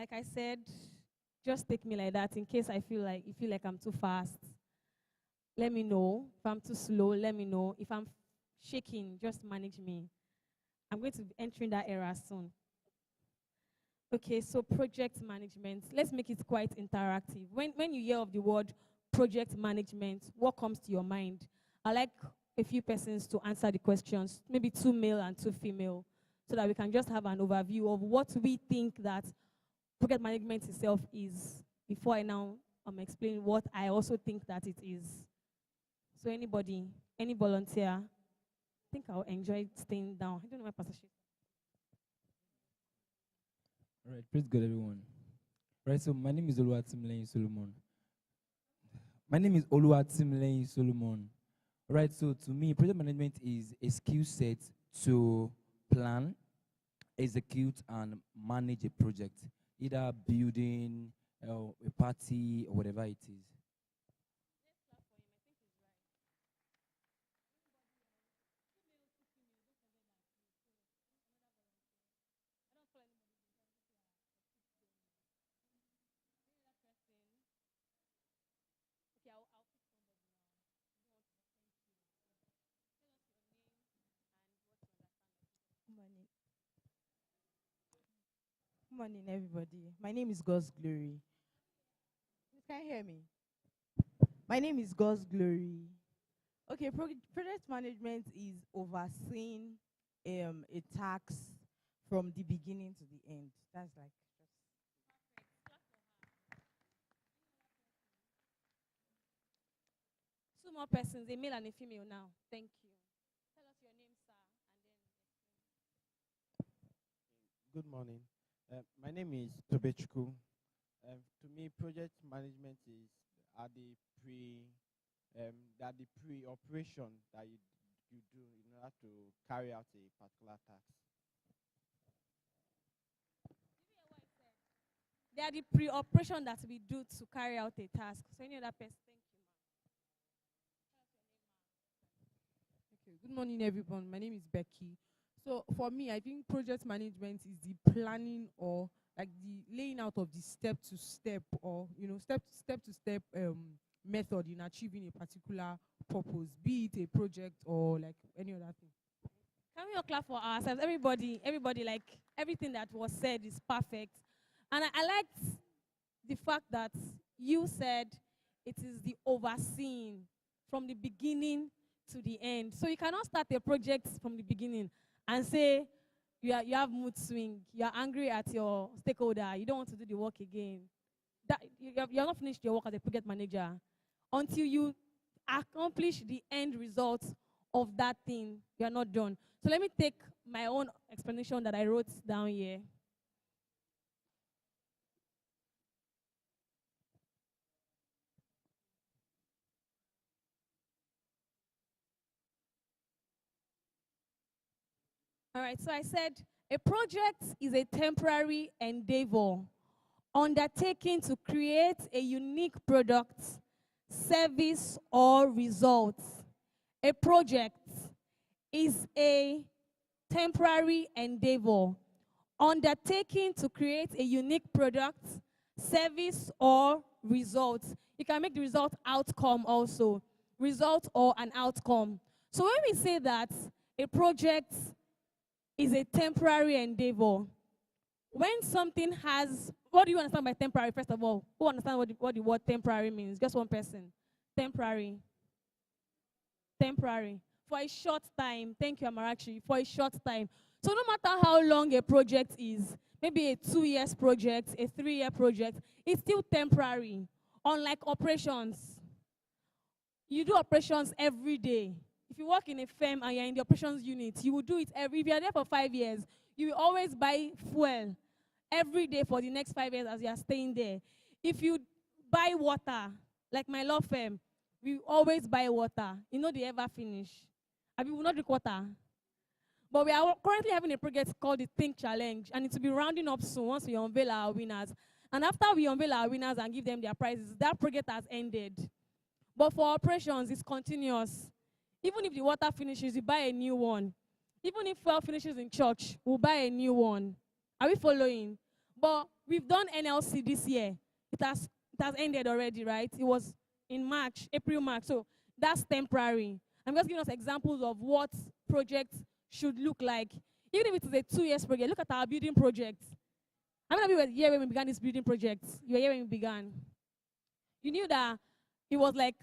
Like I said, just take me like that in case I feel like you feel like I'm too fast. Let me know. If I'm too slow, let me know. If I'm shaking, just manage me. I'm going to be entering that era soon. Okay, so project management. Let's make it quite interactive. When you hear of the word project management, what comes to your mind? I like a few persons to answer the questions, maybe 2 male and 2 female, so that we can just have an overview of what we think that project management itself is, before I now explain what I also think that it is. So anybody, any volunteer? I think I'll enjoy staying down. I don't know my pastor. All right, praise God, everyone. Right, so my name is Oluwatimileni Solomon. My name is Oluwatimileni Solomon. All right, so to me, project management is a skill set to plan, execute, and manage a project, either building, a party, or whatever it is. Good morning. Good morning, everybody. My name is God's Glory. Can you hear me? My name is God's Glory. Okay, project management is overseeing a task from the beginning to the end. That's like Two more persons, a male and a female now. Thank you. Tell us your name, sir, and then. Good morning. My name is Tobechku. To me, project management is at the pre-operation that you do in order to carry out a particular task. They are the pre-operation that we do to carry out a task. So any other person, thank you, ma'am. Okay, good morning, everyone. My name is Becky. So for me, I think project management is the planning or like the laying out of the step to step or step to step method in achieving a particular purpose, be it a project or like any other thing. Can we all clap for ourselves? Everybody, like everything that was said is perfect. And I liked the fact that you said it is the overseeing from the beginning to the end. So you cannot start a project from the beginning and say you have mood swing, you are angry at your stakeholder, you don't want to do the work again. You have not finished your work as a project manager until you accomplish the end result of that thing. You are not done. So let me take my own explanation that I wrote down here. All right, so I said a project is a temporary endeavor undertaken to create a unique product, service, or result. A project is a temporary endeavor undertaken to create a unique product, service, or result. You can make the result outcome also. Result or an outcome. So when we say that a project is a temporary endeavor, when something has, what do you understand by temporary, first of all? Who understands what the word temporary means? Just one person. Temporary. Temporary. For a short time. Thank you, Amarachi. For a short time. So no matter how long a project is, maybe a 2 years project, a 3-year project, it's still temporary. Unlike operations. You do operations every day. If you work in a firm and you're in the operations unit, you will do it if you're there for 5 years, you will always buy fuel every day for the next 5 years as you are staying there. If you buy water, like my law firm, we always buy water. You know they ever finish. I mean, we will not drink water. But we are currently having a project called the Think Challenge, and it will be rounding up soon once we unveil our winners. And after we unveil our winners and give them their prizes, that project has ended. But for operations, it's continuous. Even if the water finishes, you buy a new one. Even if fuel finishes in church, we'll buy a new one. Are we following? But we've done NLC this year. It has ended already, right? It was in March, April, March. So that's temporary. I'm just giving us examples of what projects should look like. Even if it is a 2 years project, look at our building project. How many of you were here when we began this building project? You were here when we began. You knew that it was like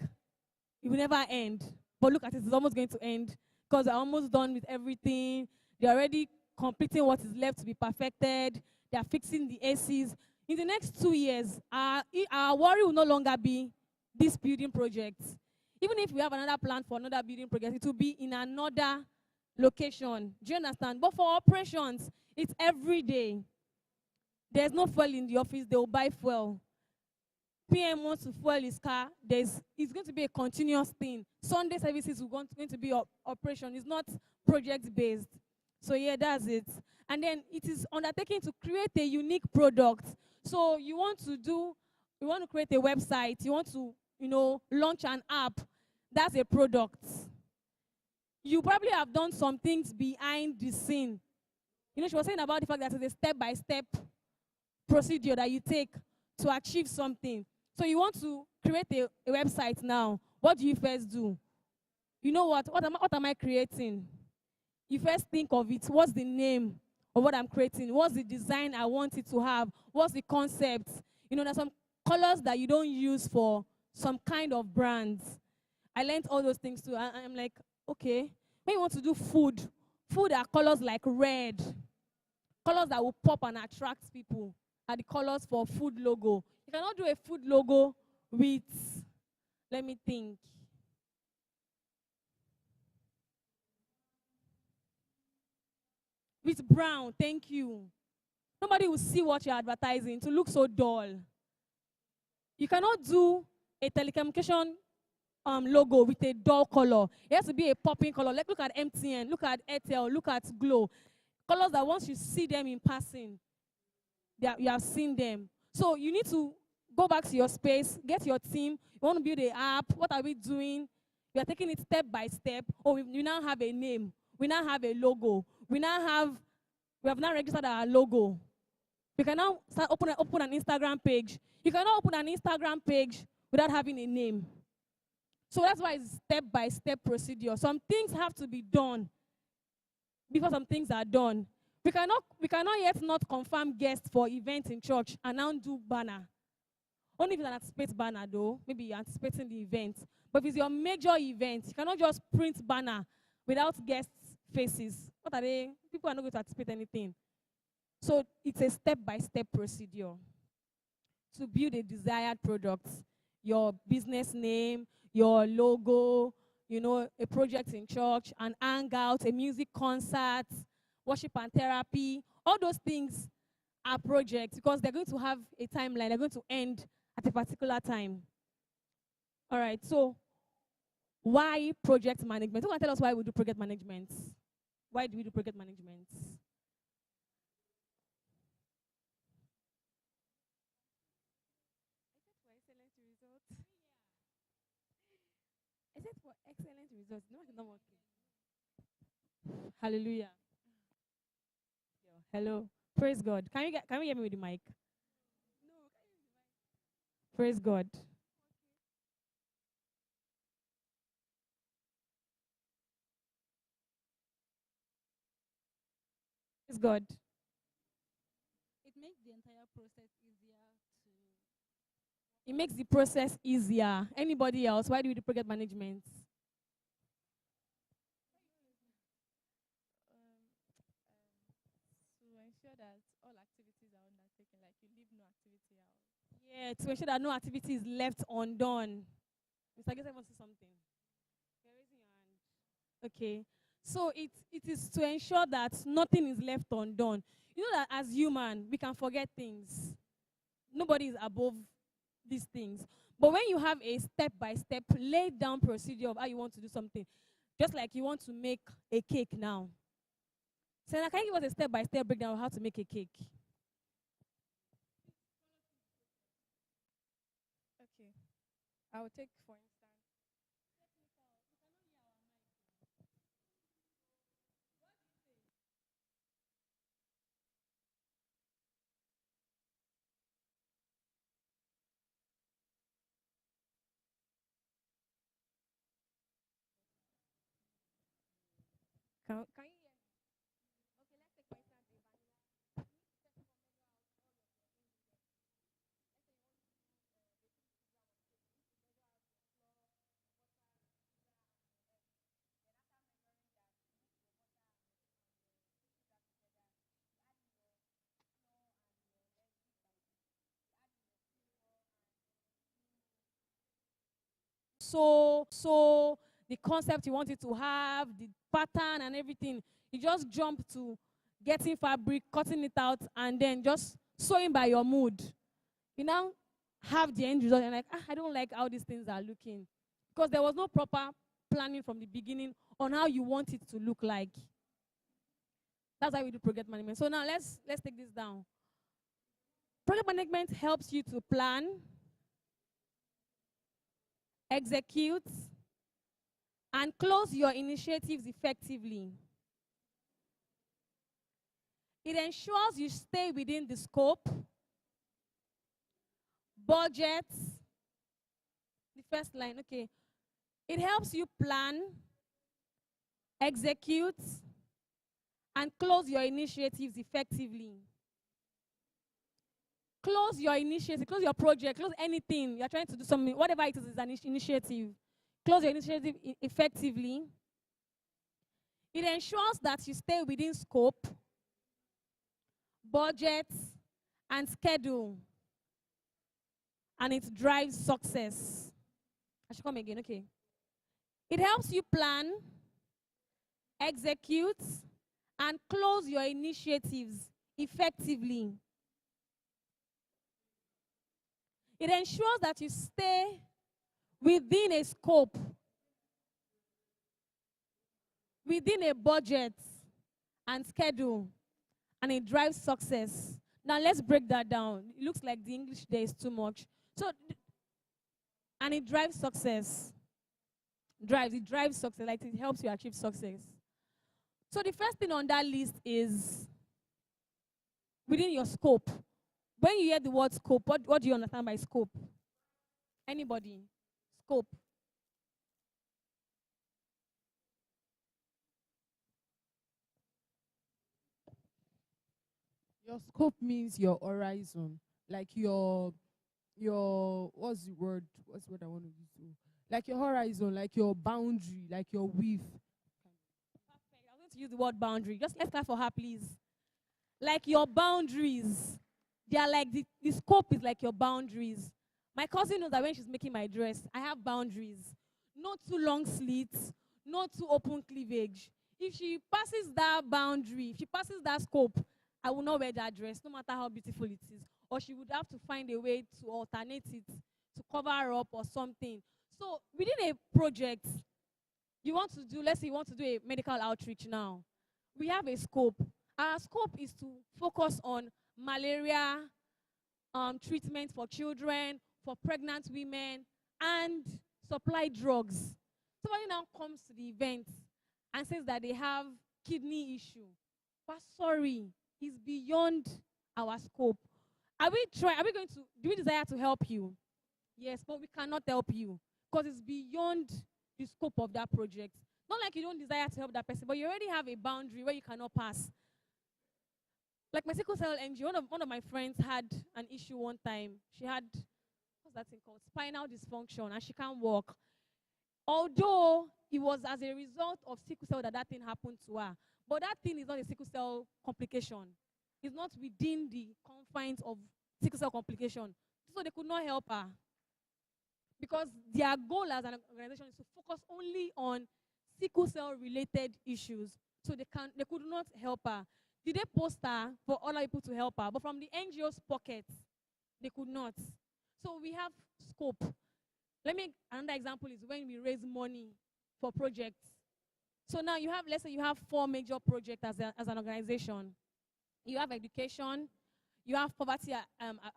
it will never end. But look at it, it's almost going to end because they're almost done with everything. They're already completing what is left to be perfected. They're fixing the ACs. In the next 2 years, our worry will no longer be this building project. Even if we have another plan for another building project, it will be in another location. Do you understand? But for operations, it's every day. There's no fuel in the office, they will buy fuel. PM wants to fuel his car, it's going to be a continuous thing. Sunday services are going to be operation. It's not project-based. So yeah, that's it. And then it is undertaking to create a unique product. So you want to create a website, you want to, launch an app. That's a product. You probably have done some things behind the scene. She was saying about the fact that it's a step-by-step procedure that you take to achieve something. So you want to create a website now. What do you first do? You know what? What am I creating? You first think of it. What's the name of what I'm creating? What's the design I want it to have? What's the concept? There's some colors that you don't use for some kind of brands. I learned all those things too. I'm like, okay. When you want to do food are colors like red. Colors that will pop and attract people are the colors for food logo. You cannot do a food logo with, let me think. With brown, thank you. Nobody will see what you're advertising to look so dull. You cannot do a telecommunication logo with a dull color. It has to be a popping color. Like, look at MTN, look at Airtel, look at Glow. Colors that once you see them in passing, you have seen them. So you need to go back to your space, get your team. You want to build an app. What are we doing? We are taking it step by step. Oh, we now have a name. We now have a logo. We have now registered our logo. We can now start open an Instagram page. You cannot open an Instagram page without having a name. So that's why it's step-by-step procedure. Some things have to be done before some things are done. We cannot yet not confirm guests for events in church and now do banner. Only if it's an anticipated banner, though. Maybe you're anticipating the event. But if it's your major event, you cannot just print banner without guests' faces. What are they? People are not going to anticipate anything. So it's a step-by-step procedure to build a desired product. Your business name, your logo, a project in church, an hangout, a music concert, worship and therapy. All those things are projects because they're going to have a timeline. They're going to end at a particular time. All right, so why project management? Who can tell us why we do project management? Why do we do project management? Except for excellent results. No, it's not working. Hallelujah. Hello. Praise God. Can we hear me with the mic? Praise God. Praise God. It makes the entire process easier to. It makes the process easier. Anybody else? Why do we do project management? To ensure that all activities are undertaken, like you leave no activity out. Yeah, to ensure that no activity is left undone. Mr. Gesa wants to say something. You're raising your hand. Okay. So it is to ensure that nothing is left undone. You know that as human, we can forget things. Nobody is above these things. But when you have a step-by-step laid down procedure of how you want to do something, just like you want to make a cake now. So now can you give us a step-by-step breakdown of how to make a cake? Okay. I will take for instance. Can you hear me? Okay, let's take for instance a vanilla. So the concept you want it to have, the pattern and everything, you just jump to getting fabric, cutting it out, and then just sewing by your mood. You now have the end result and like, I don't like how these things are looking. Because there was no proper planning from the beginning on how you want it to look like. That's why we do project management. So now let's take this down. Project management helps you to plan, execute, and close your initiatives effectively. It ensures you stay within the scope, budget, the first line, okay. It helps you plan, execute, and close your initiatives effectively. Close your initiative, close your project, close anything. You're trying to do something, whatever it is an initiative. Close your initiative effectively. It ensures that you stay within scope, budget, and schedule. And it drives success. I should come again, okay. It helps you plan, execute, and close your initiatives effectively. It ensures that you stay within a scope, within a budget and schedule, and it drives success. Now let's break that down. It looks like the English there is too much. So, and it drives success. It drives success, like it helps you achieve success. So the first thing on that list is within your scope. When you hear the word scope, what do you understand by scope? Anybody? Scope. Your scope means your horizon, like your what's the word? What's what I want to use? Like your horizon, like your boundary, like your width. Perfect. I'm going to use the word boundary. Just let's clap for her, please. Like your boundaries. They are like the scope is like your boundaries. My cousin knows that when she's making my dress, I have boundaries. Not too long slits, not too open cleavage. If she passes that boundary, if she passes that scope, I will not wear that dress, no matter how beautiful it is. Or she would have to find a way to alternate it, to cover up or something. So within a project, you want to do, let's say you want to do a medical outreach now. We have a scope. Our scope is to focus on malaria treatment for children, for pregnant women, and supply drugs. Somebody now comes to the event and says that they have kidney issue. But sorry, it's beyond our scope. Are we going to, do we desire to help you? Yes, but we cannot help you because it's beyond the scope of that project. Not like you don't desire to help that person, but you already have a boundary where you cannot pass. Like my sickle cell NGO, one of my friends had an issue one time. She had, what's that thing called? Spinal dysfunction, and she can't walk. Although it was as a result of sickle cell that thing happened to her. But that thing is not a sickle cell complication. It's not within the confines of sickle cell complication. So they could not help her. Because their goal as an organization is to focus only on sickle cell related issues. So they could not help her. Did they post her for other people to help her? But from the NGO's pocket, they could not. So we have scope. Another example is when we raise money for projects. So now you have, let's say you have 4 major projects as an organization. You have education, you have poverty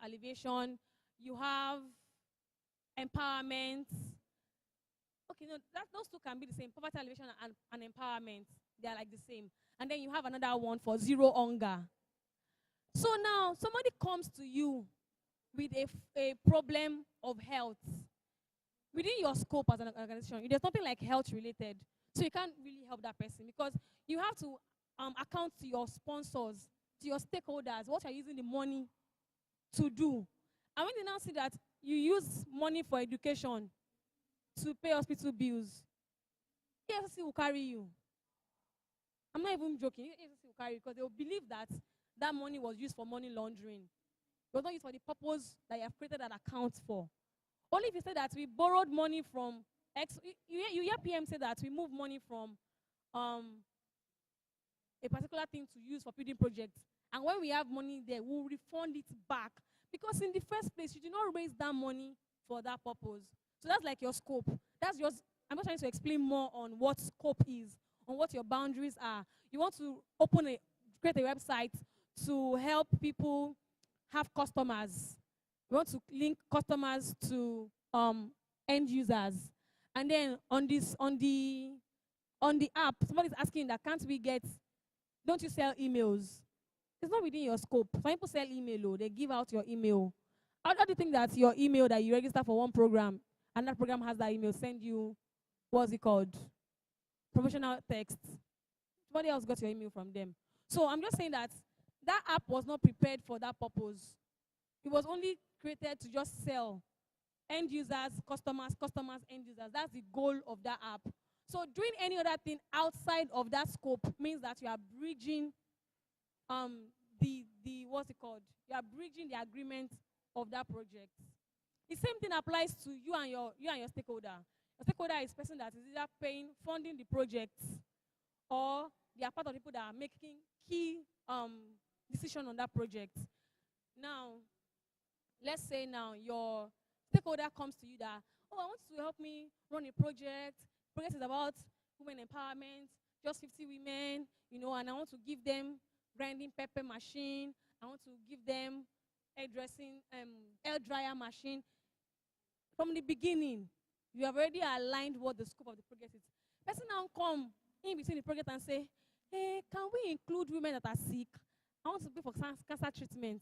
alleviation, you have empowerment. Okay, no, those two can be the same. Poverty alleviation and empowerment, they are like the same. And then you have another one for zero hunger. So now somebody comes to you with a problem of health. Within your scope as an organization, there's nothing like health related. So you can't really help that person because you have to account to your sponsors, to your stakeholders, what you're using the money to do. And when they now see that you use money for education to pay hospital bills, EFCC will carry you. I'm not even joking. EFCC will carry you because they will believe that that money was used for money laundering. It was not used for the purpose that you have created that account for. Only if you say that we borrowed money from X, you hear PM say that we move money from a particular thing to use for building projects. And when we have money there, we'll refund it back. Because in the first place, you did not raise that money for that purpose. So that's like your scope. That's just, I'm just trying to explain more on what scope is, on what your boundaries are. You want to create a website to help people have customers. You want to link customers to end users. And then on the app, somebody's asking that don't you sell emails? It's not within your scope. Some people sell email, they give out your email. How do you think that your email that you register for one program, and that program has that email, send you, what's it called? Promotional text. Somebody else got your email from them. So I'm just saying that that app was not prepared for that purpose. It was only created to just sell end users, customers, end users. That's the goal of that app. So doing any other thing outside of that scope means that you are bridging what's it called? You are bridging the agreement of that project. The same thing applies to you and your stakeholder. Your stakeholder is person that is either funding the project, or they are part of the people that are making key decision on that project. Now, let's say now your stakeholder comes to you that, I want you to help me run a project. Project is about women empowerment, just 50 women, and I want to give them grinding pepper machine. I want to give them air dryer machine. From the beginning, you have already aligned what the scope of the project is. Person now come in between the project and say, hey, can we include women that are sick? I want to pay for cancer treatment.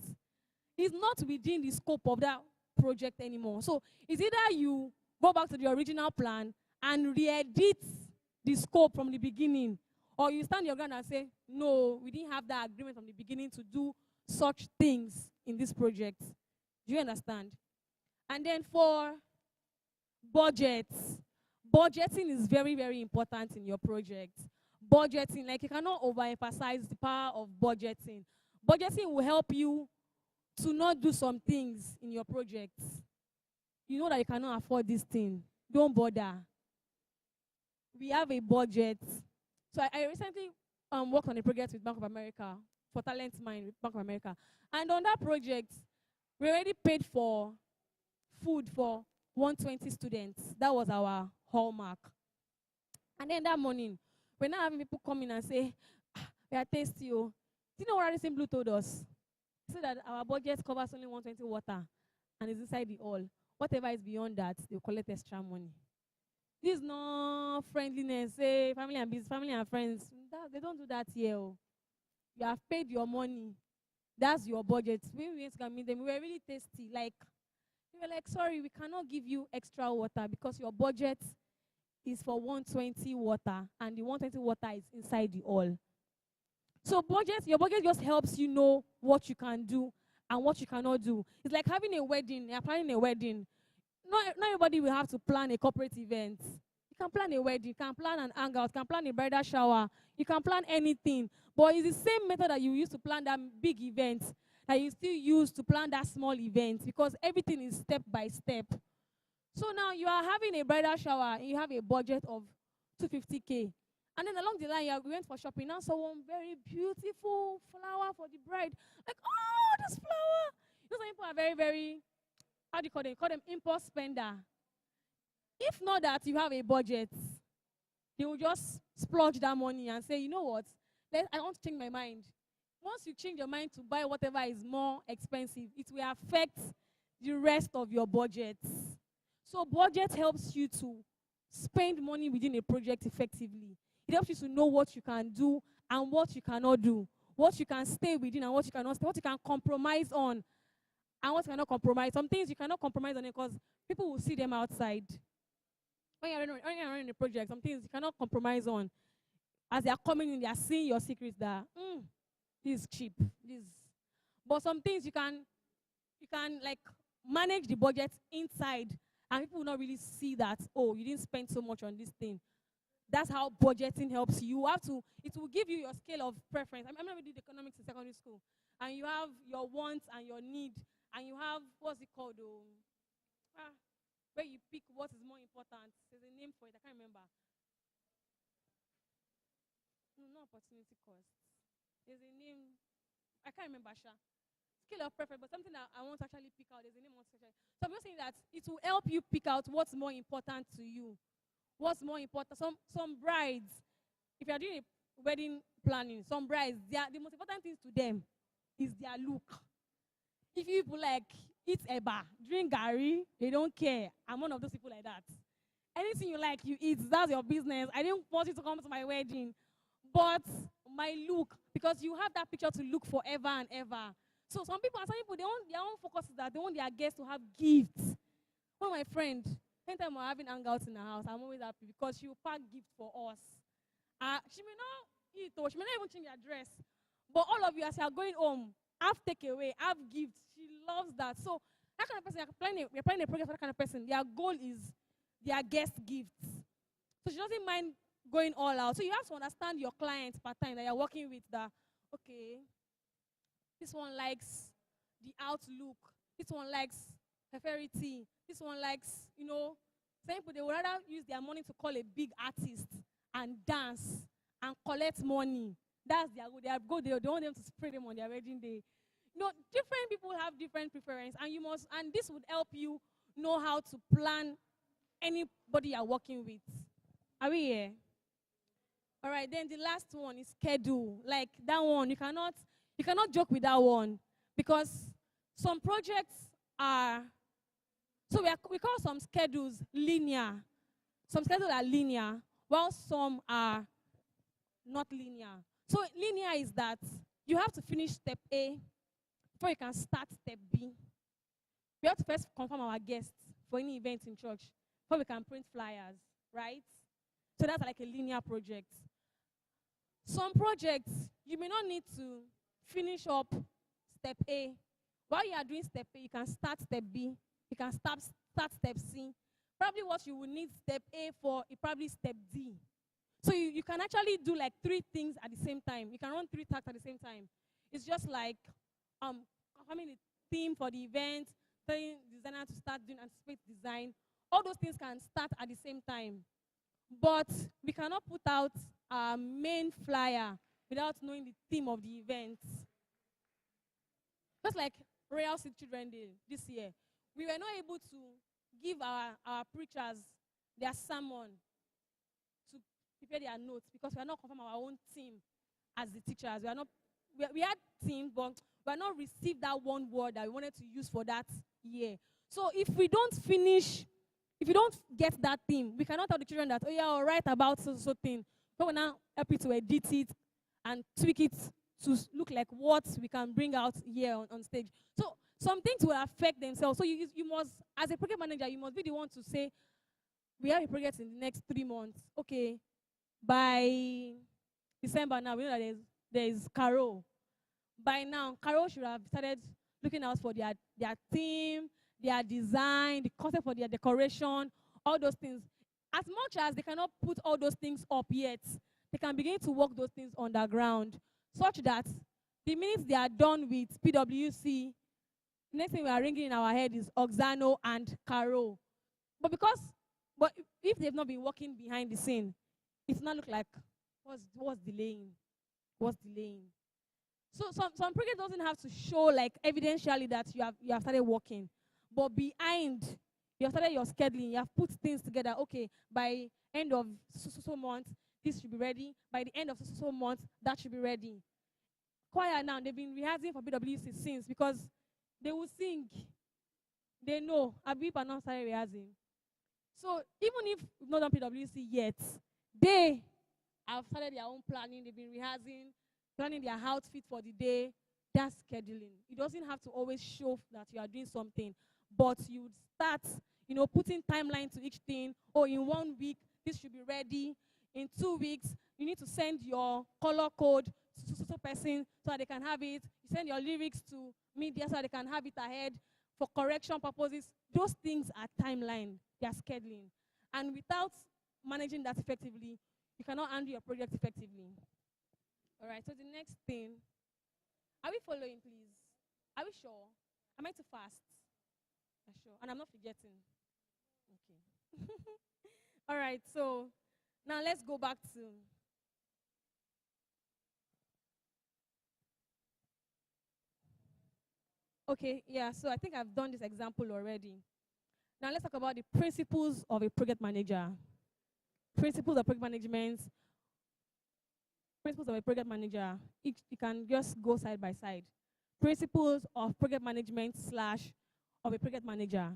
It's not within the scope of that project anymore. So it's either you go back to the original plan and re-edit the scope from the beginning, or you stand your ground and say, no, we didn't have that agreement from the beginning to do such things in this project. Do you understand? And then for budgets, budgeting is very, very important in your project. Budgeting, like you cannot overemphasize the power of budgeting. Budgeting will help you to not do some things in your projects. You know that you cannot afford this thing. Don't bother. We have a budget. So I recently worked on a project with Bank of America, for Talent Mind with Bank of America. And on that project, we already paid for food for 120 students. That was our hallmark. And then that morning, we're now having people come in and say, we are tasty. Do you know what Radisson Blue told us? He said that our budget covers only 120 water and is inside the hall. Whatever is beyond that, they'll collect extra money. This is no friendliness, say family and business, family and friends. They don't do that here. You have paid your money. That's your budget. When we went to meet them, we were really tasty. Like, we were like, sorry, we cannot give you extra water because your budget is for 120 water, and the 120 water is inside the hall. So your budget just helps you know what you can do and what you cannot do. It's like having a wedding. You're planning a wedding. Not everybody will have to plan a corporate event. You can plan a wedding, you can plan an hangout, you can plan a bridal shower, you can plan anything. But it's the same method that you use to plan that big event that you still use to plan that small event, because everything is step by step. So now you are having a bridal shower and you have a budget of 250K. And then along the line, we went for shopping. Now saw one very beautiful flower for the bride. Like, oh, this flower. Some people are very, very, how do you call them? Call them impulse spender. If not that you have a budget, they will just splurge that money and say, you know what? I want to change my mind. Once you change your mind to buy whatever is more expensive, it will affect the rest of your budget. So budget helps you to spend money within a project effectively. It helps you to know what you can do and what you cannot do, what you can stay within and what you cannot stay, what you can compromise on and what you cannot compromise. Some things you cannot compromise on because people will see them outside. when you're running a project, some things you cannot compromise on. As they are coming in, they are seeing your secrets that this is cheap. But some things you can like manage the budget inside, and people will not really see that. Oh, you didn't spend so much on this thing. That's how budgeting helps you. It will give you your scale of preference. I remember we did economics in secondary school, and you have your wants and your need, and you have, what's it called? Where you pick what is more important. There's a name for it. I can't remember. No, not opportunity cost. There's a name. I can't remember, Sha. Scale of preference, but something that I want to actually pick out. There's a name I want to actually. So I'm just saying that it will help you pick out what's more important to you. What's more important? Some brides, if you are doing a wedding planning, some brides, the most important things to them is their look. If you people like eat eba, drink gari, they don't care. I'm one of those people like that. Anything you like, you eat. That's your business. I didn't want you to come to my wedding, but my look, because you have that picture to look forever and ever. So some people, their own focus is that they want their guests to have gifts. One of my friend, anytime we're having hangouts in the house, I'm always happy because she will pack gifts for us. She may not eat or she may not even change her dress. But all of you, as you are going home, have takeaway, have gifts. She loves that. So that kind of person, we're planning a program for that kind of person. Their goal is their guest gifts. So she doesn't mind going all out. So you have to understand your clients per time that you're working with that, okay, this one likes the outlook. This one likes prosperity. This one likes, some people, they would rather use their money to call a big artist and dance and collect money. That's their goal. They want them to spray them on their wedding day. Different people have different preferences, and this would help you know how to plan anybody you're working with. Are we here? All right, then the last one is schedule. Like that one, you cannot joke with that one, because some projects are, so we call some schedules linear. Some schedules are linear, while some are not linear. So linear is that you have to finish step A before you can start step B. We have to first confirm our guests for any event in church before we can print flyers, right? So that's like a linear project. Some projects, you may not need to finish up step A. While you are doing step A, you can start step B. You can start step C. Probably what you will need step A for is probably step D. So you can actually do like 3 things at the same time. You can run 3 tasks at the same time. It's just like confirming the theme for the event, telling the designer to start doing anticipate design. All those things can start at the same time. But we cannot put out our main flyer without knowing the theme of the event. Just like Royal City Children Day this year, we were not able to give our preachers their sermon to prepare their notes because we are not confirmed our own theme as the teachers. We had theme, but we are not received that one word that we wanted to use for that year. So if you don't get that theme, we cannot tell the children that, oh yeah, I'll write about so thing. So we now help you to edit it and tweak it to look like what we can bring out here on stage. So some things will affect themselves. So you must, as a project manager, you must be the one to say, we have a project in the next 3 months. Okay, by December now, we know that there is Carol. By now, Carol should have started looking out for their theme, their design, the concept for their decoration, all those things. As much as they cannot put all those things up yet, they can begin to work those things underground, such that the minute they are done with PWC, next thing we are ringing in our head is Oxano and Caro. But if they've not been working behind the scene, it's not look like what's delaying. So some project doesn't have to show like evidentially that you have started working, but behind you have started your scheduling. You have put things together. Okay, by end of so month, this should be ready. By the end of so month, that should be ready. Choir now, they've been rehearsing for PWC since, because they will sing. They know. Abib are not started rehearsing. So even if we've not done PWC yet, they have started their own planning. They've been rehearsing, planning their outfit for the day. That's scheduling. It doesn't have to always show that you are doing something, but you start, putting timeline to each thing. Oh, in 1 week, this should be ready. In 2 weeks, you need to send your color code to so person so that they can have it. You send your lyrics to media so that they can have it ahead for correction purposes. Those things are timeline. They are scheduling. And without managing that effectively, you cannot handle your project effectively. All right, so the next thing, are we following, please? Are we sure? Am I too fast? Yeah, sure. And I'm not forgetting. Okay. All right, so now let's go back to okay, yeah, so I think I've done this example already. Now let's talk about the principles of a project manager. Principles of project management. Principles of a project manager. You can just go side by side. Principles of project management / of a project manager.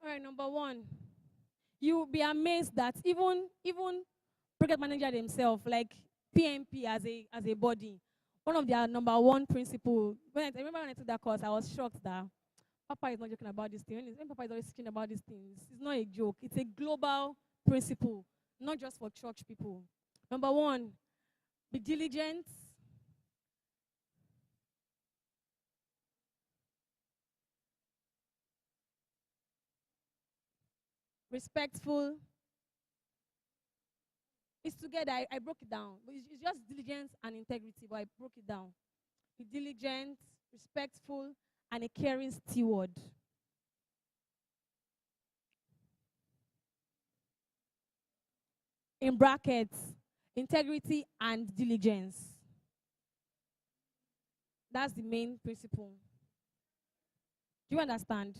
All right, number one, you will be amazed that even project manager themselves, like PMP as a body, one of their number one principle. I remember when I took that course, I was shocked that Papa is not joking about this thing. When Papa is always speaking about these things, it's not a joke. It's a global principle, not just for church people. Number one, be diligent. Respectful. It's together. I broke it down. But it's just diligence and integrity, but I broke it down. Be diligent, respectful, and a caring steward. In brackets, integrity and diligence. That's the main principle. Do you understand?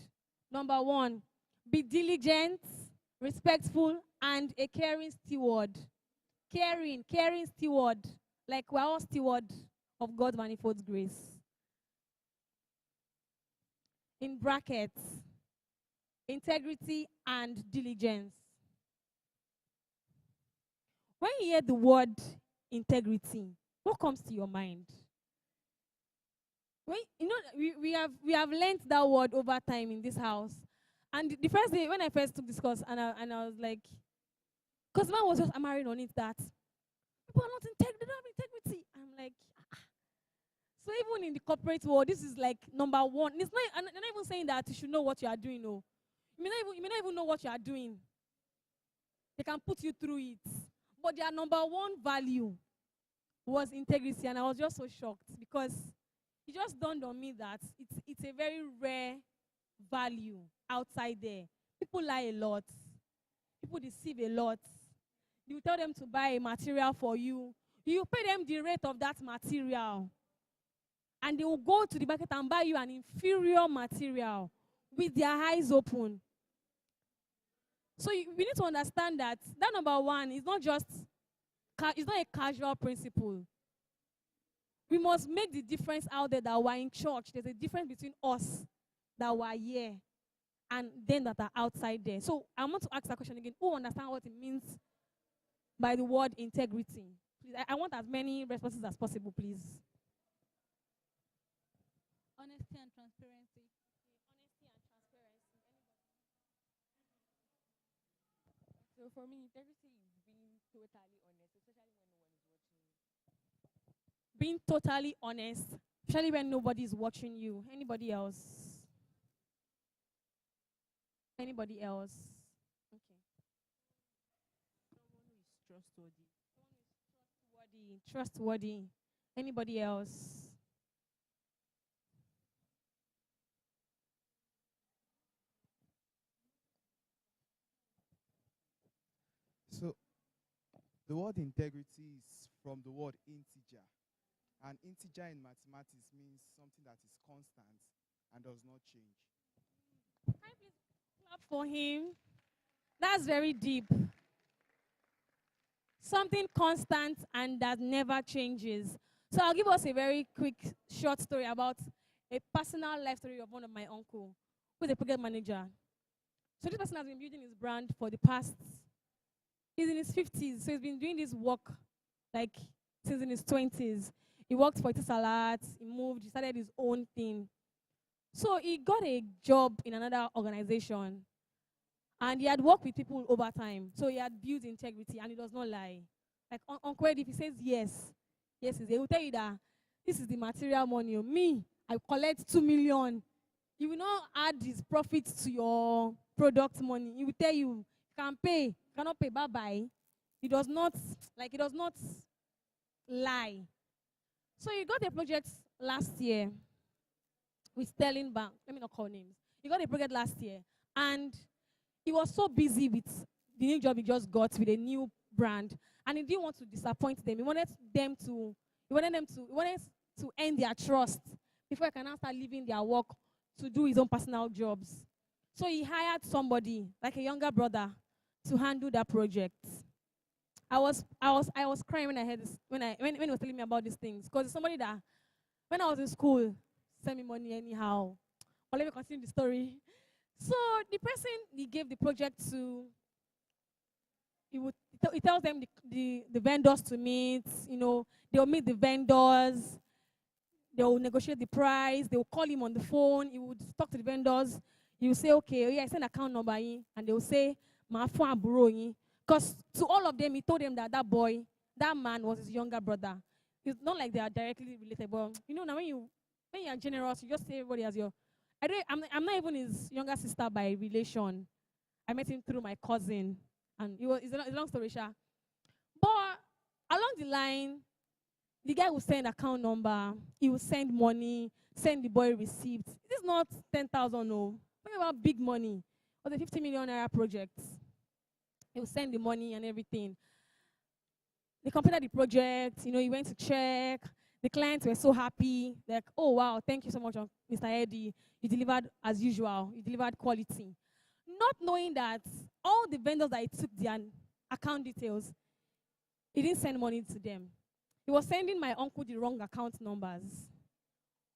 Number one, be diligent, respectful, and a caring steward. Caring steward. Like we're all steward of God's manifold grace. In brackets, integrity and diligence. When you hear the word integrity, what comes to your mind? When, we have learned that word over time in this house. And the first day when I first took this course, and I was like, because man was just hammering on it that people are not integrity, they don't have integrity. I'm like, ah. So even in the corporate world, this is like number one. It's not, I'm not even saying that you should know what you are doing. No, you may not even know what you are doing. They can put you through it, but their number one value was integrity, and I was just so shocked because it just dawned on me that it's a very rare value outside there. People lie a lot. People deceive a lot. You tell them to buy a material for you. You pay them the rate of that material. And they will go to the market and buy you an inferior material with their eyes open. So we need to understand that number one is not just, it's not a casual principle. We must make the difference out there that we're in church. There's a difference between us that we're here and them that are outside there. So I want to ask that question again. Who understand what it means by the word integrity? Please, I want as many responses as possible, please. Honesty and transparency. So for me, integrity is being totally honest, especially when no one is watching you. Being totally honest, especially when nobody is watching you. Anybody else? Anybody else? Okay. Someone who is trustworthy. Trustworthy. Anybody else? So the word integrity is from the word integer. And integer in mathematics means something that is constant and does not change. Can I please clap for him? That's very deep. Something constant and that never changes. So I'll give us a very quick, short story about a personal life story of one of my uncle, who's a project manager. So this person has been building his brand for the past, he's in his 50s, so he's been doing this work like since in his 20s. He worked for Etisalat, he moved, he started his own thing. So he got a job in another organization, and he had worked with people over time. So he had built integrity, and he does not lie. Like on credit, if he says yes, yes, they will tell you that this is the material money. Me, I collect 2 million. He will not add his profits to your product money. He will tell you, can pay, cannot pay, bye-bye. He does not lie. So he got a project last year with Sterling Bank. Let me not call names. He got a project last year, and he was so busy with the new job he just got with a new brand, and he didn't want to disappoint them. He wanted to earn their trust before he can now start leaving their work to do his own personal jobs. So he hired somebody, like a younger brother, to handle that project. I was crying when I heard this, when he was telling me about these things, because it's somebody that when I was in school sent me money anyhow. But let me continue the story. So the person he gave the project to, he tells them the vendors to meet. They'll meet the vendors. They'll negotiate the price. They'll call him on the phone. He would talk to the vendors. He will say, okay, oh yeah, send account number in. And they will say, ma phone aburo yin. Because to all of them, he told them that that man was his younger brother. It's not like they are directly related, but now when you are generous, you just say everybody as your. I'm not even his younger sister by relation. I met him through my cousin, and it's a long story, sha. But along the line, the guy will send account number. He will send money, send the boy receipt. This is not 10,000, no. Talking about big money. It was a 50 million naira project. He will send the money and everything. They completed the project. He went to check. The clients were so happy. Like, oh, wow, thank you so much, Mr. Eddie. You delivered as usual. You delivered quality. Not knowing that all the vendors that he took their account details, he didn't send money to them. He was sending my uncle the wrong account numbers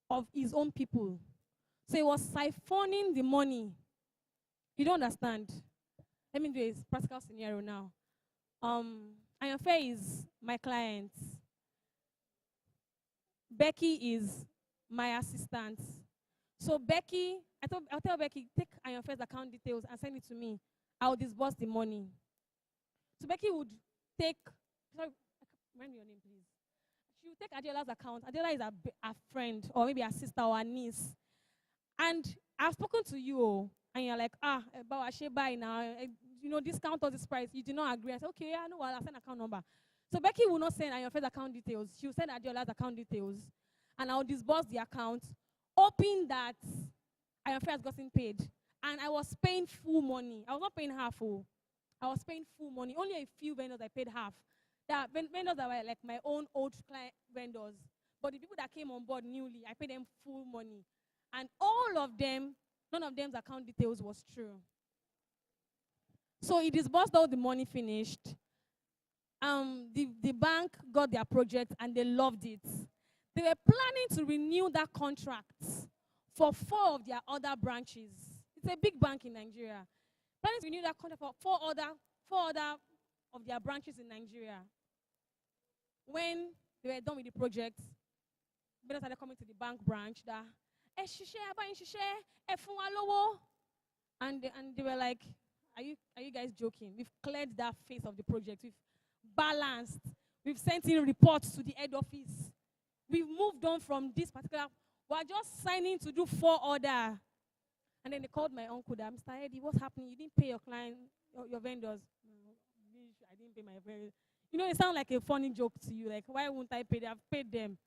of his own people. So he was siphoning the money. You don't understand. Let me do a practical scenario now. Ayanfe is my client. Becky is my assistant. So Becky, I'll tell Becky, take Ayanfe's account details and send it to me. I'll disburse the money. So Becky would take, remind me your name, please. She would take Adela's account. Adela is a friend, or maybe a sister or a niece. And I've spoken to you, and you're like, but I should buy now. Discount or this price. You do not agree. I said, okay, I know what, I'll send account number. So Becky will not send Ayanfe's account details. She will send Adela's account details, and I'll disburse the account, hoping that Ayanfe has gotten paid. And I was paying full money. I was not paying half full. I was paying full money. Only a few vendors I paid half. There are vendors that were like my own old client vendors. But the people that came on board newly, I paid them full money. And all of them, none of them's account details was true. So he disbursed all the money finished. The bank got their project and they loved it. They were planning to renew that contract for 4 of their other branches. It's a big bank in Nigeria. Planning to renew that contract for 4 other of their branches in Nigeria. When they were done with the project, they started coming to the bank branch that, and they were like, are you guys joking? We've cleared that phase of the project. We've balanced. We've sent in reports to the head office. We've moved on from this particular. We're just signing to do 4 other. And then they called my uncle that, Mr. Eddie, what's happening? You didn't pay your client, your vendors. I didn't pay my vendors. It sounds like a funny joke to you. Like, why won't I pay them? I've paid them.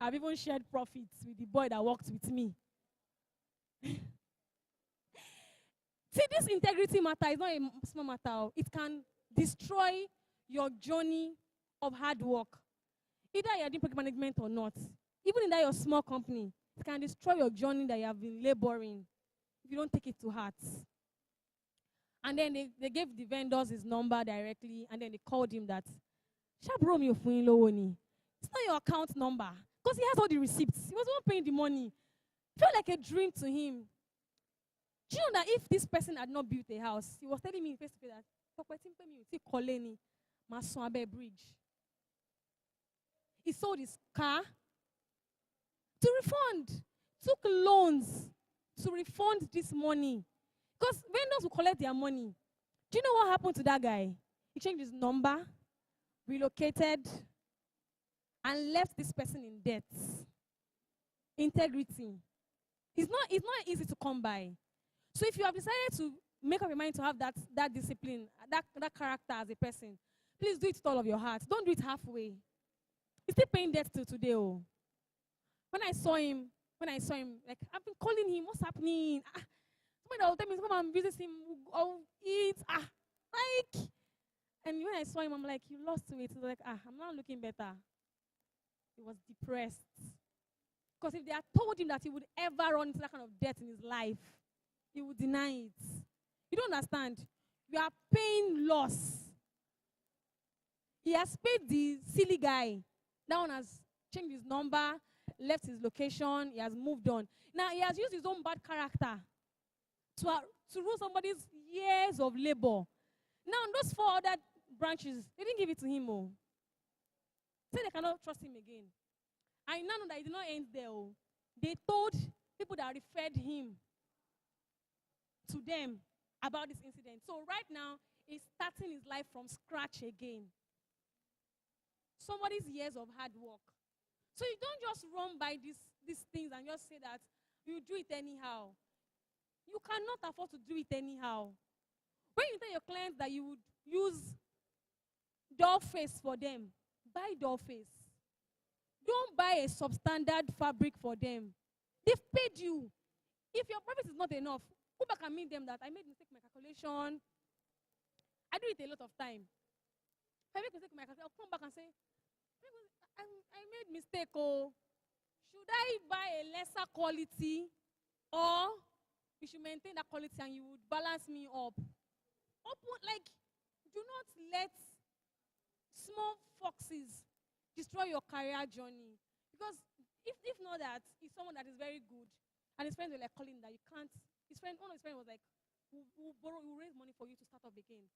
I've even shared profits with the boy that works with me. See, this integrity matter is not a small matter. It can destroy your journey of hard work. Either you're doing project management or not. Even in that your small company, it can destroy your journey that you have been laboring if you don't take it to heart. And then they gave the vendors his number directly, and then they called him that, Shabro mi ofun lowo ni. It's not your account number. Because he has all the receipts. He was the one paying the money. It felt like a dream to him. Do you know that if this person had not built a house, he was telling me face to face that bridge. He sold his car to refund, took loans to refund this money. Because vendors will collect their money. Do you know what happened to that guy? He changed his number, relocated, and left this person in debt. Integrity. It's not easy to come by. So if you have decided to make up your mind to have that discipline, that character as a person, please do it with all of your heart. Don't do it halfway. He's still paying debt till today. Oh. When I saw him, like, I've been calling him, what's happening? Somebody will tell me, come and visit him, I'll eat. Like, and when I saw him, I'm like, you lost weight. He's like, I'm not looking better. He was depressed. Because if they had told him that he would ever run into that kind of debt in his life, he would deny it. You don't understand. You are paying loss. He has paid the silly guy. That one has changed his number, left his location, he has moved on. Now, he has used his own bad character to rule somebody's years of labor. Now, those 4 other branches, they didn't give it to him. Oh. Say they cannot trust him again. I now know that it did not end there. Oh. They told people that referred him to them about this incident. So right now, he's starting his life from scratch again. Somebody's years of hard work. So you don't just run by these things and just say that you do it anyhow. You cannot afford to do it anyhow. When you tell your clients that you would use doll face for them, buy doll face. Don't buy a substandard fabric for them. They've paid you. If your profit is not enough, go back and meet them that I made mistake in my calculation. I do it a lot of time. If I make mistake in my calculation, I'll come back and say, I made mistake. Oh, should I buy a lesser quality, or you should maintain that quality and you would balance me up? Like, do not let small foxes destroy your career journey. Because if not that, he's someone that is very good, and his friends were like calling that you can't. One of his friends was like, we'll raise money for you to start up again.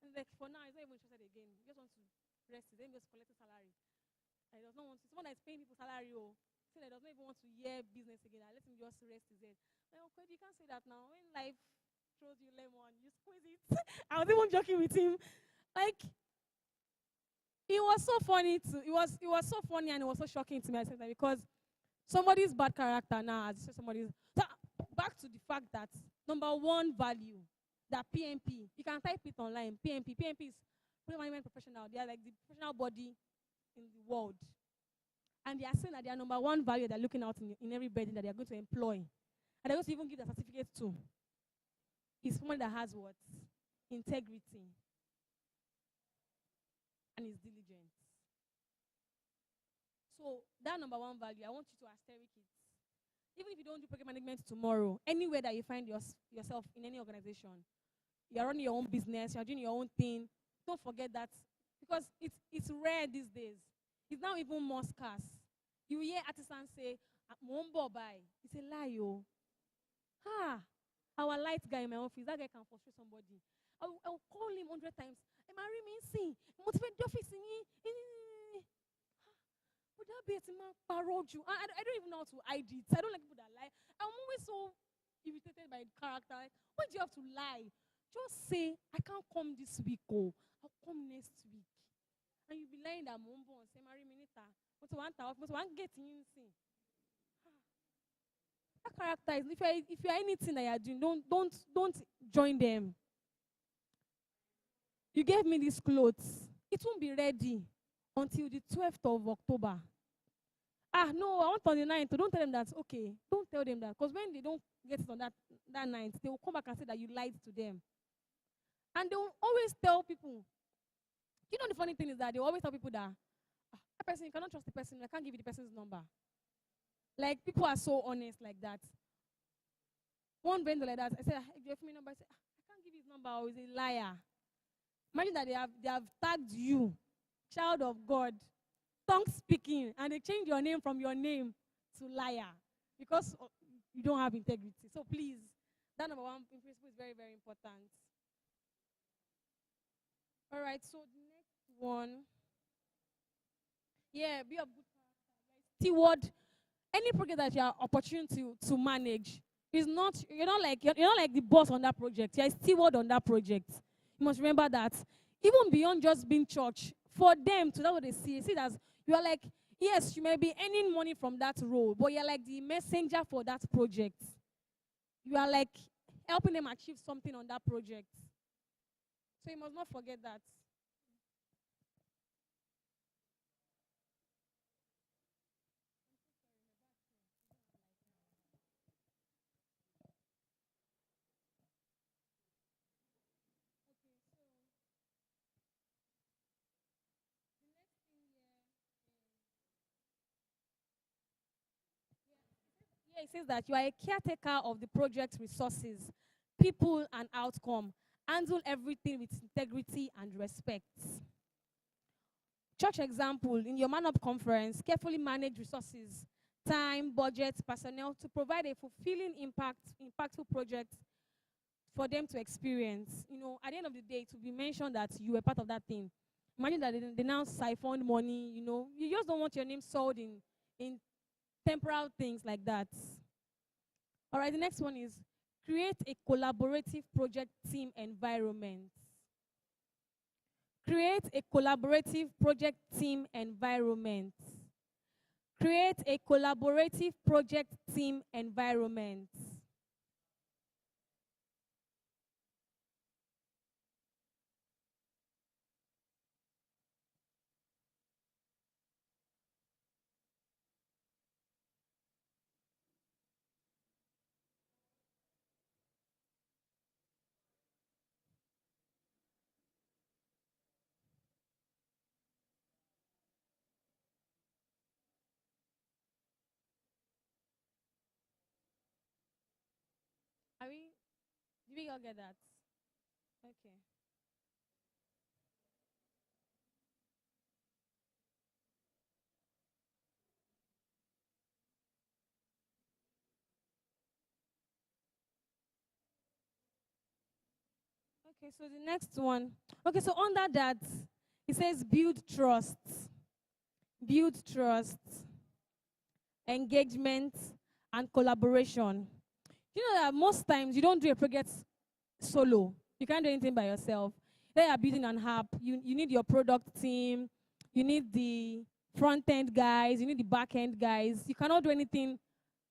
And like, for now, he's not even interested again. He just wants to rest. He's just collecting salary. He does not want to. Someone that is paying people salary, say that does not even want to hear business again. I let him just rest his head. Like, okay, you can't say that now. When life throws you lemon, you squeeze it. I was even joking with him. Like, it was so funny too. It was so funny, and it was so shocking to me at the same time, because somebody's bad character now, as somebody's. So back to the fact that number 1 value, that PMP, you can type it online. PMP is Project Management Professional. They are like the professional body in the world, and they are saying that their number 1 value they're looking out in everybody that they are going to employ, and they're going to even give the certificate to, is someone that has what? Integrity and is diligent. So that number 1 value, I want you to asterisk it. Even if you don't do project management tomorrow, anywhere that you find yourself in any organization, you're running your own business, you're doing your own thing, don't forget that, because it's rare these days. It's now even more scarce. You hear artisans say, "Mombo buy." It's a lie, yo. Our light guy in my office, that guy can frustrate somebody. I'll call him 100 times. Marry me, see. Motivate the office. Would that be a parole? I don't even know how to hide it. I don't like people that lie. I'm always so irritated by character. Like, why do you have to lie? Just say, I can't come this week, I'll come next week. And you'll be lying that Mombo and say, marry me later. But one get in, see. That character is, if you're anything that you're doing, don't join them. You gave me these clothes. It won't be ready until the 12th of October. No, I want on the 9th. Don't tell them that. Okay, don't tell them that. Because when they don't get it on that night, they will come back and say that you lied to them. And they will always tell people. You know, the funny thing is that they will always tell people that that person, you cannot trust the person. I can't give you the person's number. Like, people are so honest like that. One vendor like that, I said, if you have my number, I said, I can't give you his number. Oh, he's a liar. Imagine that they have tagged you, child of God, tongue speaking, and they change your name from your name to liar because you don't have integrity. So please, that number one principle is very, very important. All right, so the next one, yeah, be a good steward. Any project that you are opportune to manage is not, you're not like the boss on that project. You're a steward on that project. You must remember that. Even beyond just being church, for them to know what they see it as you are like, yes, you may be earning money from that role, but you're like the messenger for that project. You are like helping them achieve something on that project. So you must not forget that. Yeah, it says that you are a caretaker of the project resources, people, and outcome. Handle everything with integrity and respect. Church example, in your Man Up conference, carefully manage resources, time, budget, personnel to provide a fulfilling impactful project for them to experience. You know, at the end of the day, to be mentioned that you were part of that thing. Imagine that they now siphon money, you know. You just don't want your name sold in temporal things like that. All right, the next one is create a collaborative project team environment. Create a collaborative project team environment. Create a collaborative project team environment. Are we, did we all get that? Okay. Okay, so the next one. Okay, so under that, it says build trust. Build trust, engagement, and collaboration. You know that most times you don't do a project solo. You can't do anything by yourself. They are building an app. You need your product team. You need the front end guys. You need the back end guys. You cannot do anything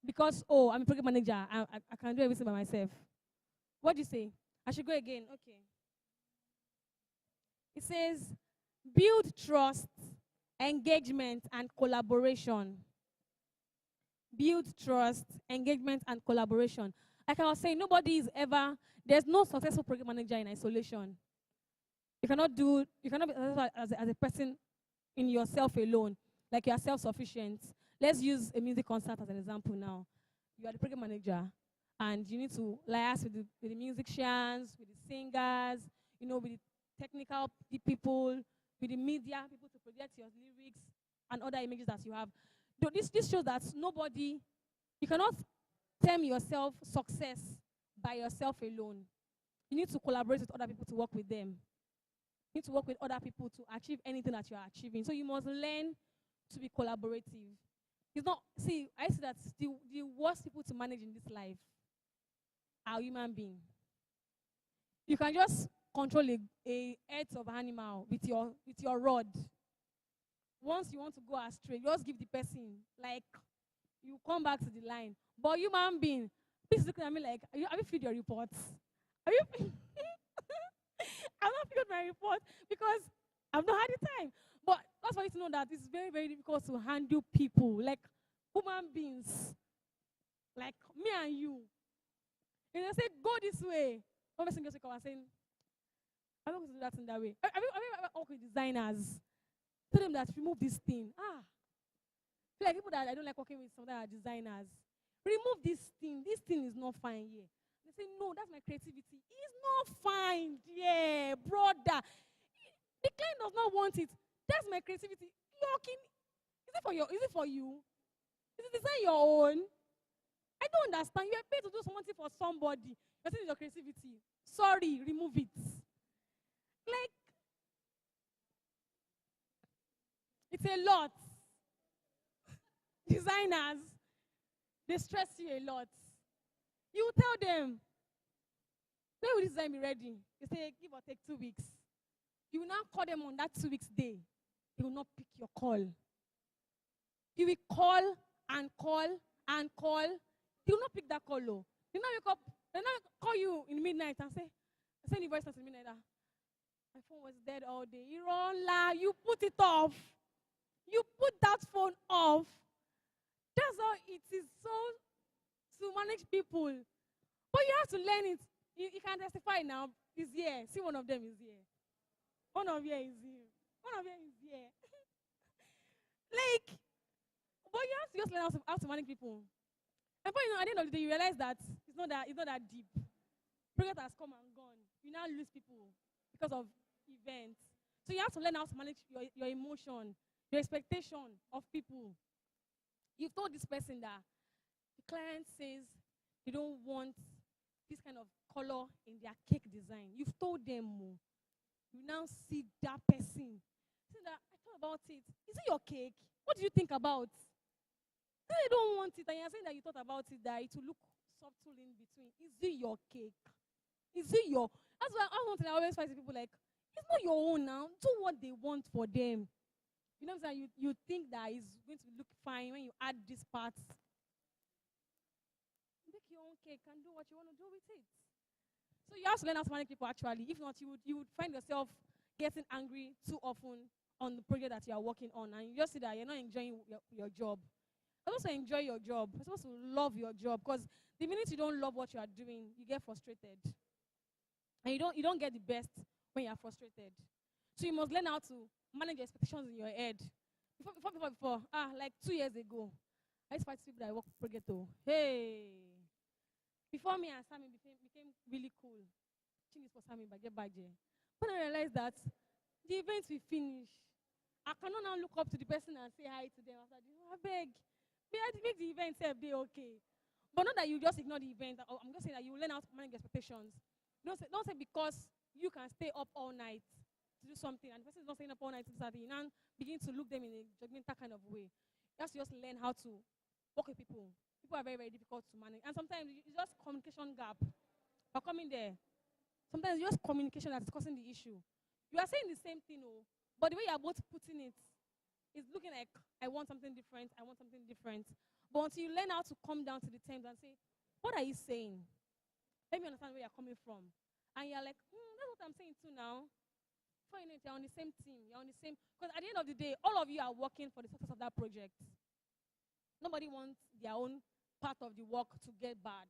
because, oh, I'm a project manager. I can do everything by myself. What do you say? I should go again. Okay. It says build trust, engagement, and collaboration. Build trust, engagement, and collaboration. Like I was saying, there's no successful project manager in isolation. You cannot be successful as a person in yourself alone, like you are self-sufficient. Let's use a music concert as an example now. You are the project manager, and you need to liaise with the musicians, with the singers, with the technical people, with the media people to project your lyrics and other images that you have. This shows that you cannot term yourself success by yourself alone. You need to collaborate with other people to work with them. You need to work with other people to achieve anything that you are achieving. So you must learn to be collaborative. It's not, see, I see that the worst people to manage in this life are human beings. You can just control a head of animal with your rod. Once you want to go astray, you just give the person, like, you come back to the line. But human being, please look at me like, have you filled your reports? Have you? I've not filled my report because I've not had the time. But that's for you to know that it's very, very difficult to handle people, like human beings, like me and you. And they say, go this way. One person gets to saying, I'm not going to do that in that way. Have you ever worked with designers? Tell them that remove this thing. Feel like people that I don't like working with, some that are designers. Remove this thing. This thing is not fine here. They say, no, that's my creativity. It's not fine. Yeah, brother. The client does not want it. That's my creativity. Is it for you? Is it design your own? I don't understand. You are paid to do something for somebody. You're saying your creativity. Sorry, remove it. Like, it's a lot. Designers, they stress you a lot. You tell them, when will this design be ready? You say, give or take 2 weeks. You will now call them on that 2 weeks day. They will not pick your call. You will call and call and call. They will not pick that call. Oh. They now wake up, they now call you in midnight and say, send the voice note in midnight. My phone was dead all day. You put it off. You put that phone off. That's how it is so to manage people. But you have to learn it. You can testify now. He's here. See, one of them is here. One of you is here. One of you is here. Like, but you have to just learn how to manage people. And but, at the end of the day, you realize that it's not that deep. Project has come and gone. You now lose people because of events. So you have to learn how to manage your emotion, your expectation of people. You've told this person that the client says they don't want this kind of color in their cake design. You've told them more. You now see that person. Say that, I thought about it. Is it your cake? What do you think about? Say they don't want it, and you're saying that you thought about it, that it will look subtle in between. Is it your cake? Is it your... That's why I always fight with people like, it's not your own now. Do what they want for them. You know what I'm saying? You think that it's going to look fine when you add this part. Make your own cake and do what you want to do with it. So you have to learn how to manage people actually. If not, you would find yourself getting angry too often on the project that you are working on, and you just see that you're not enjoying your job. You're supposed to enjoy your job. You're supposed to love your job, because the minute you don't love what you are doing, you get frustrated. And you don't get the best when you are frustrated. So you must learn how to manage your expectations in your head. Before, like 2 years ago, I used to fight people that I work with project. Hey. Before me and Sammy became really cool. Change this for Sammy, but get back there. When I realized that the event will finish, I cannot now look up to the person and say hi to them after this. I beg. Make the event be okay. But not that you just ignore the event. I'm just saying that you learn how to manage expectations. Don't say because you can stay up all night to do something and the person is not staying up all night to do something, and begin to look them in a judgmental kind of way. You have to just learn how to work with people. People are very, very difficult to manage. And sometimes it's just communication gap. Or coming there. Sometimes it's just communication that's causing the issue. You are saying the same thing, but the way you are both putting it is looking like, I want something different, I want something different. But until you learn how to come down to the terms and say, what are you saying? Let me understand where you're coming from. And you're like, that's what I'm saying too now. Before you know it, you're on the same team. You're on the same... Because at the end of the day, all of you are working for the success of that project. Nobody wants their own part of the work to get bad.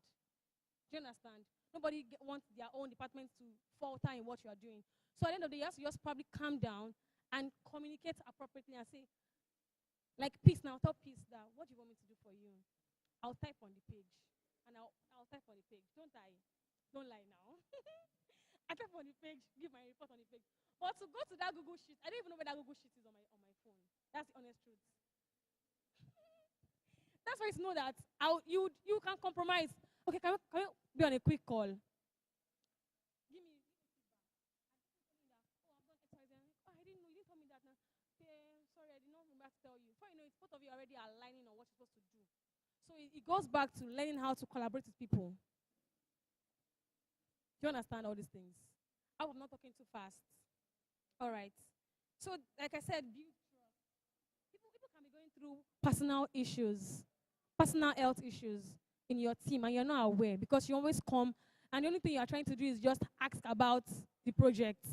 Do you understand? Nobody wants their own department to falter in what you are doing. So at the end of the day, you have to just probably calm down and communicate appropriately and say, like, peace now, tell peace that, what do you want me to do for you? I'll type on the page. And I'll type on the page. Don't I? Don't lie now. I type on the page, give my report on the page. But to go to that Google Sheet, I don't even know where that Google Sheet is on my phone. That's the honest truth. That's why it's know that you can compromise. Okay, can we be on a quick call? Give me feedback. I didn't know. You didn't tell me that now. Sorry, I did not remember to tell you. Before you know it, both of you are already aligning on what you're supposed to do. So it goes back to learning how to collaborate with people. Do you understand all these things? I hope I'm not talking too fast. All right. So, like I said, build trust. People can be going through personal issues, personal health issues in your team, and you're not aware because you always come, and the only thing you're trying to do is just ask about the project.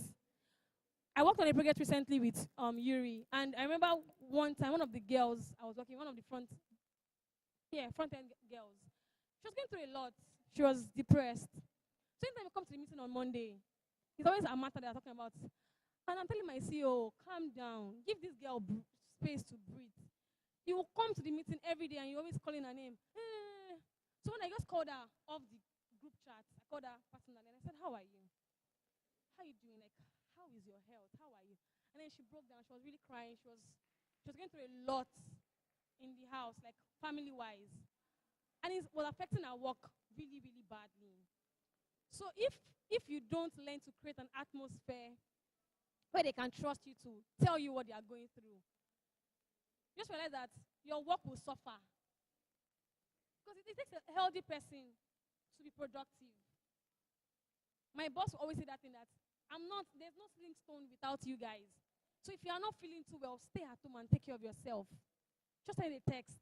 I worked on a project recently with Yuri, and I remember one time, one of the girls I was working, one of the front-end girls, she was going through a lot. She was depressed. So anytime we come to the meeting on Monday, it's always a matter that I'm talking about. And I'm telling my CEO, calm down. Give this girl space to breathe. You will come to the meeting every day and you're always calling her name. So when I just called her off the group chat, I called her personally and I said, how are you? How are you doing? Like, how is your health? How are you? And then she broke down. She was really crying. She was going through a lot. in the house, like family-wise. And it was affecting our work really, really badly. So if you don't learn to create an atmosphere where they can trust you to tell you what they are going through, just realize that your work will suffer. Because it takes a healthy person to be productive. My boss will always say that thing that there's no sling stone without you guys. So if you are not feeling too well, stay at home and take care of yourself. Just send a text.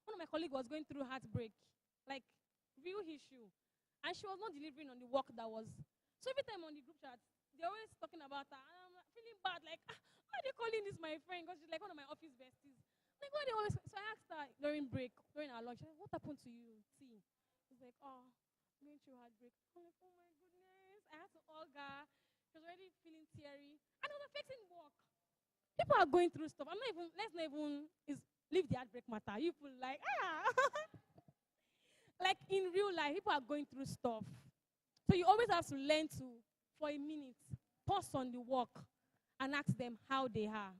One of my colleagues was going through heartbreak, like real issue. And she was not delivering on the work that was. So every time on the group chat, they're always talking about her. And I'm feeling bad, like, why are they calling this my friend? Because she's like one of my office besties. Like, why they always. So I asked her during break, during our lunch, what happened to you? See. She's like, oh, going through heartbreak. I'm like, oh my goodness. I had to hug her. She was already feeling teary. And it was affecting work. People are going through stuff. Let's not even leave the heartbreak matter. You feel like, like in real life, people are going through stuff. So you always have to learn to, for a minute, pause on the work and ask them how they are.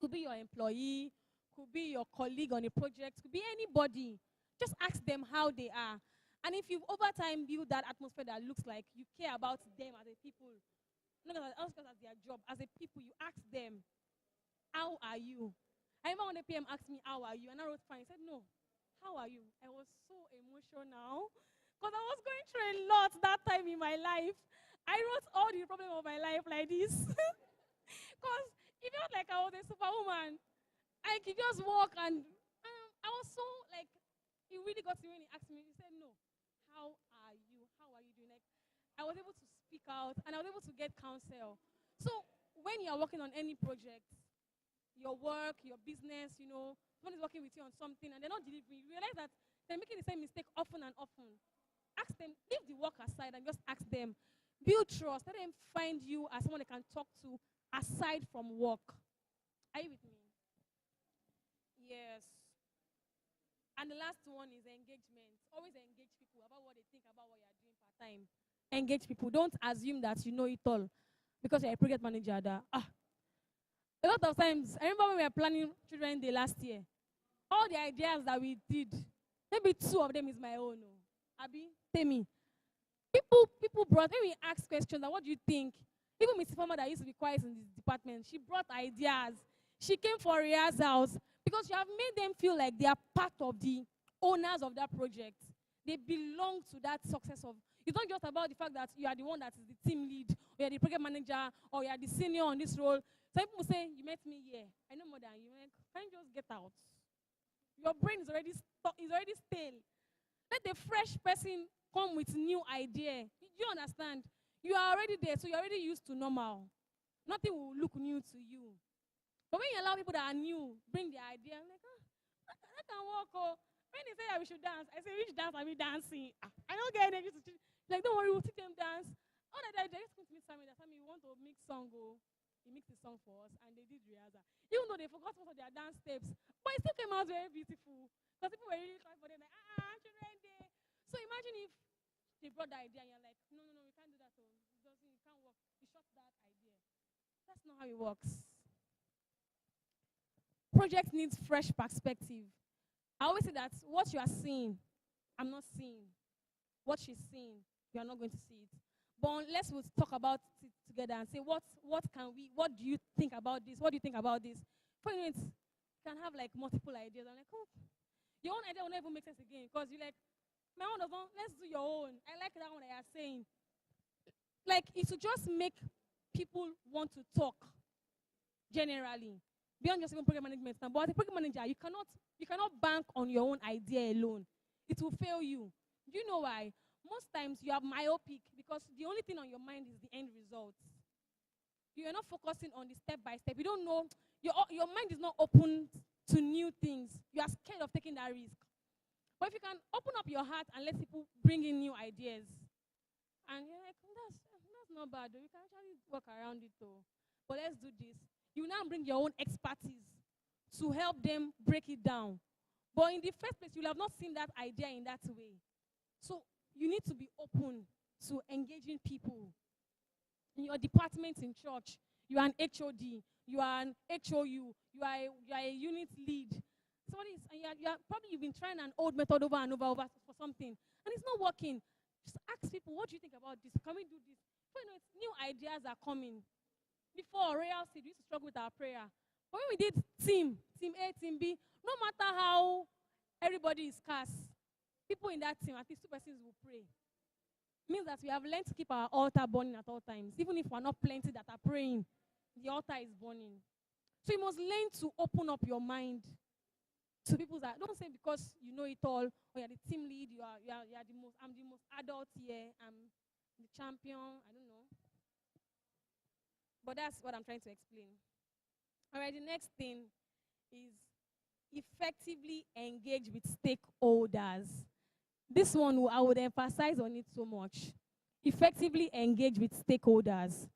Could be your employee, could be your colleague on a project, could be anybody. Just ask them how they are. And if you've over time built that atmosphere that looks like you care about them as a people, not as their job, as a people, you ask them, how are you? I remember when the PM asked me, how are you? And I wrote fine. He said, no, how are you? I was so emotional because I was going through a lot that time in my life. I wrote all the problems of my life like this. Because it felt like I was a superwoman. I could just walk and I was so like, it really got to me when he asked me. He said, no, how are you? How are you doing? Like, I was able to speak out and I was able to get counsel. So when you're working on any project, your work, your business, someone is working with you on something and they're not delivering, you realize that they're making the same mistake often and often. Ask them, leave the work aside and just ask them. Build trust. Let them find you as someone they can talk to aside from work. Are you with me? Yes. And the last one is engagement. Always engage people about what they think about what you're doing part-time. Engage people. Don't assume that you know it all because you're a project manager. A lot of times, I remember when we were planning Children's Day last year, all the ideas that we did, maybe 2 of them is my own. Abi, tell me. People brought, when we asked questions, like, what do you think? Even Miss Farmer that used to be quiet in this department, she brought ideas. She came for rehearsals because you have made them feel like they are part of the owners of that project. They belong to that success of. It's not just about the fact that you are the one that is the team lead, or you are the project manager, or you are the senior on this role. Some people say, you met me here. I know more than you. Like, can you just get out? Your brain is already stale. Let the fresh person come with new idea. Do you understand? You are already there, so you're already used to normal. Nothing will look new to you. But when you allow people that are new, bring their idea, I'm like, I can walk. Oh. When they say that we should dance, I say, which dance are we dancing? I don't get energy to teach. Like, don't worry, we'll teach them dance. All that, they just come to meet Sammy. Sammy, we want to mix song. Oh. He mixed the song for us, and they did rehearsal. Even though they forgot most of their dance steps, but it still came out very beautiful. Because people were really trying for them, like, Children's Day. So imagine if they brought the idea, and you're like, no, we can't do that. Oh. It can't work. You shot that idea. That's not how it works. Project needs fresh perspective. I always say that what you are seeing, I'm not seeing. What she's seeing, you are not going to see it. But unless we talk about it together and say, what do you think about this? What do you think about this? For instance, you can have like multiple ideas. I'm like, oh, your own idea will never make sense again because you're like, my own doesn't, let's do your own. I like that one that you're saying. Like, it should just make people want to talk generally. Beyond just even program management now. But as a program manager, you cannot bank on your own idea alone. It will fail you. Do you know why? Most times you are myopic because the only thing on your mind is the end result. You are not focusing on the step by step. You don't know, your mind is not open to new things. You are scared of taking that risk. But if you can open up your heart and let people bring in new ideas, and you're like, that's not bad, though. You can actually work around it, though. But let's do this. You now bring your own expertise to help them break it down. But in the first place, you'll have not seen that idea in that way. So you need to be open to engaging people. In your department in church, you are an HOD, you are an HOU, you are a unit lead. Somebody is, and you've been trying an old method over and over for something, and it's not working. Just ask people, what do you think about this? Can we do this? So, new ideas are coming. Before Royal Seed, we used to struggle with our prayer. But when we did team A, team B, no matter how everybody is scarce, people in that team, at least 2 persons will pray. Means that we have learned to keep our altar burning at all times. Even if we're not plenty that are praying, the altar is burning. So you must learn to open up your mind to people that don't say because you know it all, or you're the team lead, I'm the most adult here, I'm the champion, I don't know. But that's what I'm trying to explain. All right, the next thing is effectively engage with stakeholders. This one, I would emphasize on it so much. Effectively engage with stakeholders.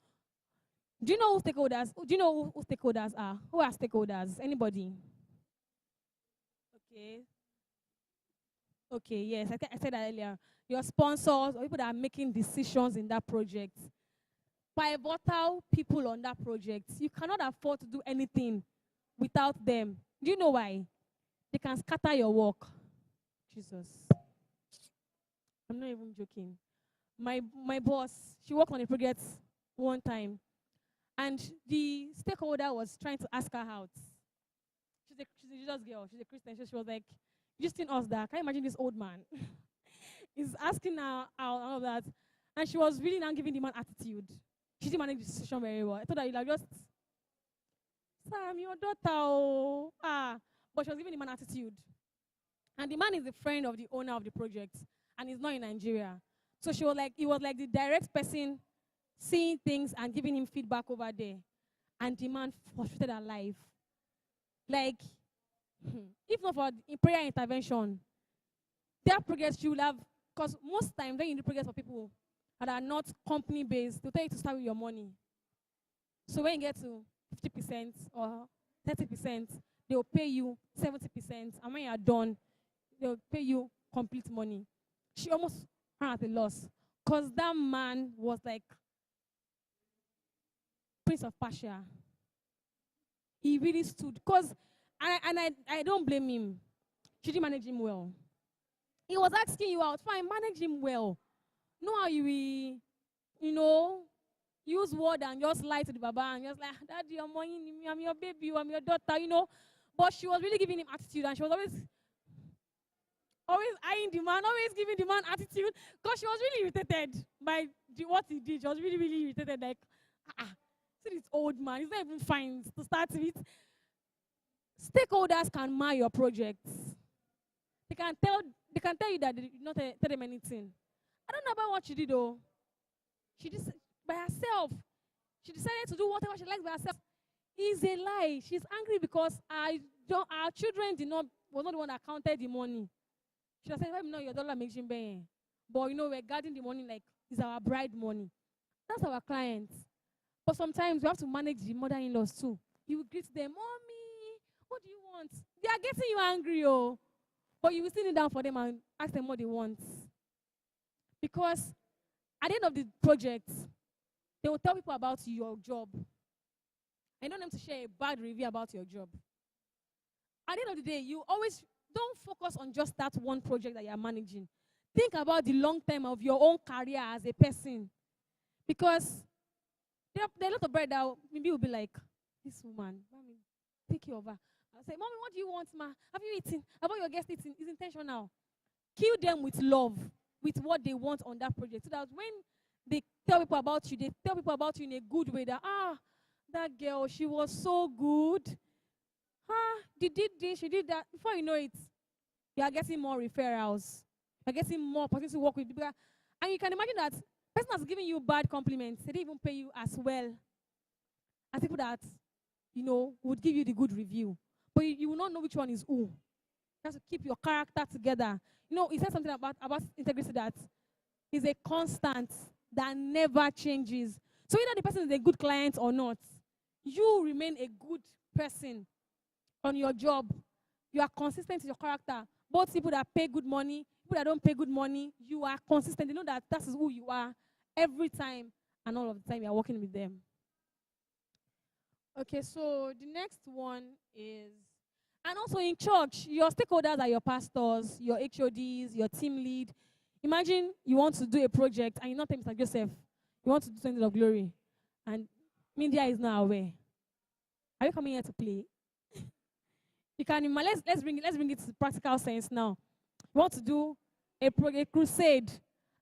Do you know who stakeholders? Do you know who stakeholders are? Who are stakeholders? Anybody? Okay, yes, I said that earlier. Your sponsors or people that are making decisions in that project. Pivotal people on that project. You cannot afford to do anything without them. Do you know why? They can scatter your work. Jesus. I'm not even joking. My boss, she worked on a project one time, and the stakeholder was trying to ask her out. She's a Jesus girl. She's a Christian. So she was like, "You just seen us that? Can you imagine this old man? He's asking her out and all that." And she was really not giving the man attitude. She didn't manage the situation very well. I thought that you'd like just, "Sir, I'm your daughter." Oh. But she was giving the man attitude. And the man is a friend of the owner of the project, and he's not in Nigeria. So she was like, he was like the direct person seeing things and giving him feedback over there. And the man frustrated her life. Like, if not for prayer intervention, that progress she will have, because most times when you do progress for people that are not company based, they'll tell you to start with your money. So when you get to 50% or 30%, they'll pay you 70%, and when you're done, they'll pay you complete money. She almost ran at a loss, because that man was like Prince of Persia. He really stood, because I don't blame him. She didn't manage him well. He was asking you out, fine, manage him well. Know how you will, use word and just lie to the baba and just like, "Daddy, you're money, I'm your baby, I'm your daughter." But she was really giving him attitude, and she was always eyeing the man, always giving the man attitude, because she was really irritated by what he did. She was really, really irritated, like, see this old man, he's not even fine to start with. Stakeholders can mar your projects. They can tell you that they did not tell them anything. I don't know about what she did though. She did by herself. She decided to do whatever she likes by herself. It's a lie. She's angry because our children was not the one that counted the money. She said, "Let me know your dollar makes him pay." But we're guarding the money like it's our bride money. That's our clients. But sometimes we have to manage the mother-in-laws too. You will greet them, "Mommy, what do you want?" They are getting you angry, oh. But you will sit down for them and ask them what they want. Because at the end of the project, they will tell people about your job. I don't want them to share a bad review about your job. At the end of the day, you always don't focus on just that one project that you are managing. Think about the long term of your own career as a person. Because there are a lot of bread that maybe will be like, "This woman, Mommy, take care of her." I'll say, "Mommy, what do you want, ma? Have you eaten? Have all your guests eaten?" It's intentional. Kill them with love, with what they want on that project. So that when they tell people about you, they tell people about you in a good way. That, that girl, she was so good. They did this, she did that. Before you know it, you are getting more referrals. You are getting more opportunities to work with people. And you can imagine that person that's giving you bad compliments, they didn't even pay you as well as people that, would give you the good review. But you will not know which one is who. You have to keep your character together. He said something about integrity that is a constant that never changes. So either the person is a good client or not, you remain a good person on your job. You are consistent in your character. Both people that pay good money, people that don't pay good money, you are consistent. They know that is who you are every time, and all of the time you are working with them. Okay, so the next one is And also in church, your stakeholders are your pastors, your HODs, your team lead. Imagine you want to do a project and you're not Mr. Joseph. You want to do something of glory. And media is not aware. Are you coming here to play? You can imagine, let's bring it to practical sense now. You want to do a crusade,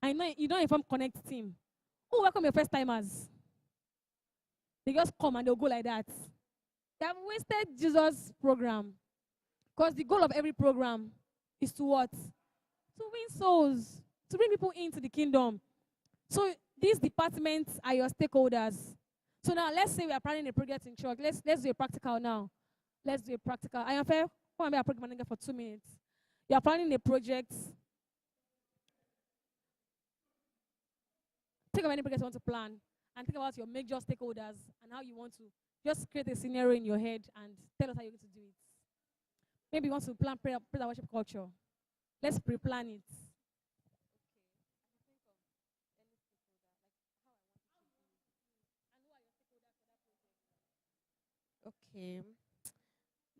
and you don't inform Connect team. Who welcome your first timers? They just come and they'll go like that. They have wasted Jesus' program. Because the goal of every program is to what? To win souls, to bring people into the kingdom. So these departments are your stakeholders. So now let's say we are planning a project in church. Let's do a practical now. Let's do a practical. I am fair. Come and be a project manager for 2 minutes. You are planning a project. Think of any project you want to plan and think about your major stakeholders and how you want to just create a scenario in your head and tell us how you're going to do it. Maybe you want to plan prayer and worship culture. Let's pre-plan it. Okay.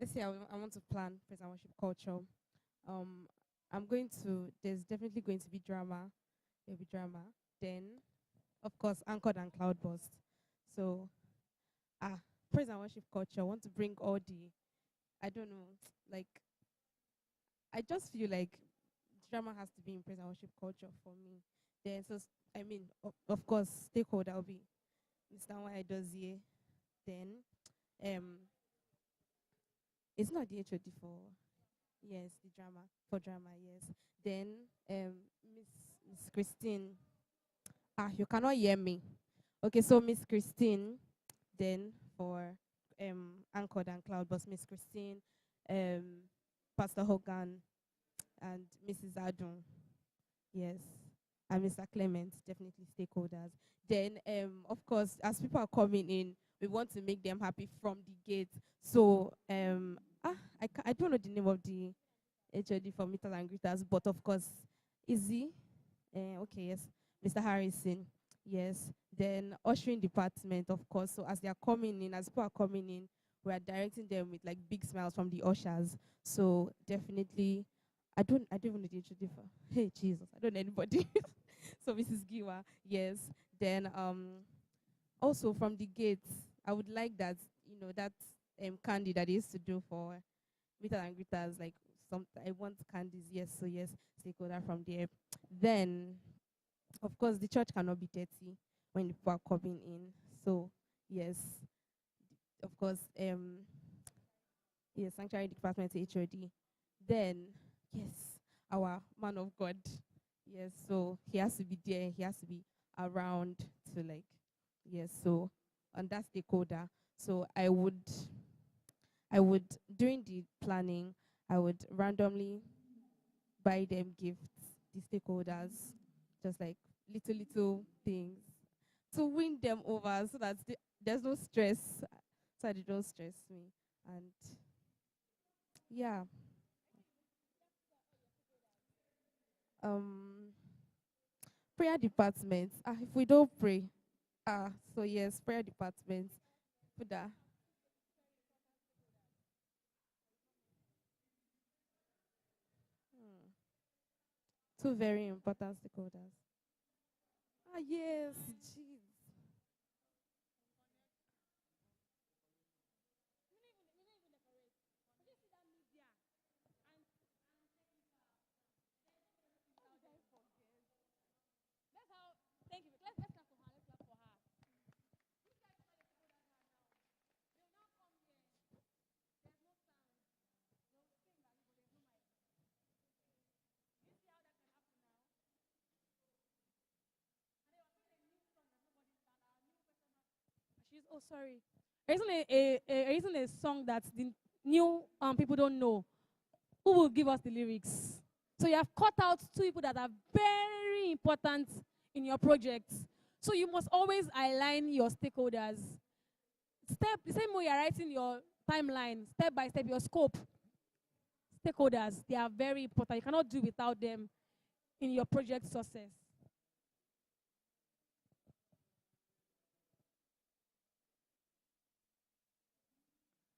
Let's say I want to plan praise and worship culture. Um, there's definitely going to be drama. There'll be drama. Then, of course, anchored and cloud burst. So, praise and worship culture. I want to bring all I don't know, like, I just feel like drama has to be in praise and worship culture for me. Then, of course, stakeholder will be Mr. Why does here. Then, it's not the HOD for, yes, the drama, for drama, yes. Then, Miss Christine, you cannot hear me. Okay, so Miss Christine, then for Anchored and Cloudburst, Miss Christine, Pastor Hogan, and Mrs. Adun, yes, and Mr. Clement, definitely stakeholders. Then, of course, as people are coming in, we want to make them happy from the gate. So, I don't know the name of the HOD for meeters and greeters, but of course, Izzy, okay, yes, Mr. Harrison, yes. Then ushering department, of course. So as they are coming in, as people are coming in, we are directing them with like big smiles from the ushers. So definitely, I don't even know the HOD for. Hey Jesus, I don't know anybody. So Mrs. Giwa, yes. Then also from the gates, I would like that, that candy that they used to do for meeters and greeters, like I want candies, yes, so yes, stakeholder from there. Then, of course, the church cannot be dirty when people are coming in. So, yes, of course, yes, sanctuary department HOD. Then, yes, our man of God. Yes, so he has to be there, he has to be around to yes, so on that stakeholder. So I would during the planning, I would randomly buy them gifts, the stakeholders, just like little things to win them over so that there's no stress, so that they don't stress me. And yeah. Prayer department. If we don't pray, so yes, prayer department. Put that. Two very important stakeholders. Yes, jeez. Thank you. Let's clap for her. Let's clap for her. Oh, sorry. Isn't a song that the new people don't know. Who will give us the lyrics? So you have cut out two people that are very important in your project. So you must always align your stakeholders. The same way you're writing your timeline, step by step, your scope. Stakeholders, they are very important. You cannot do without them in your project success.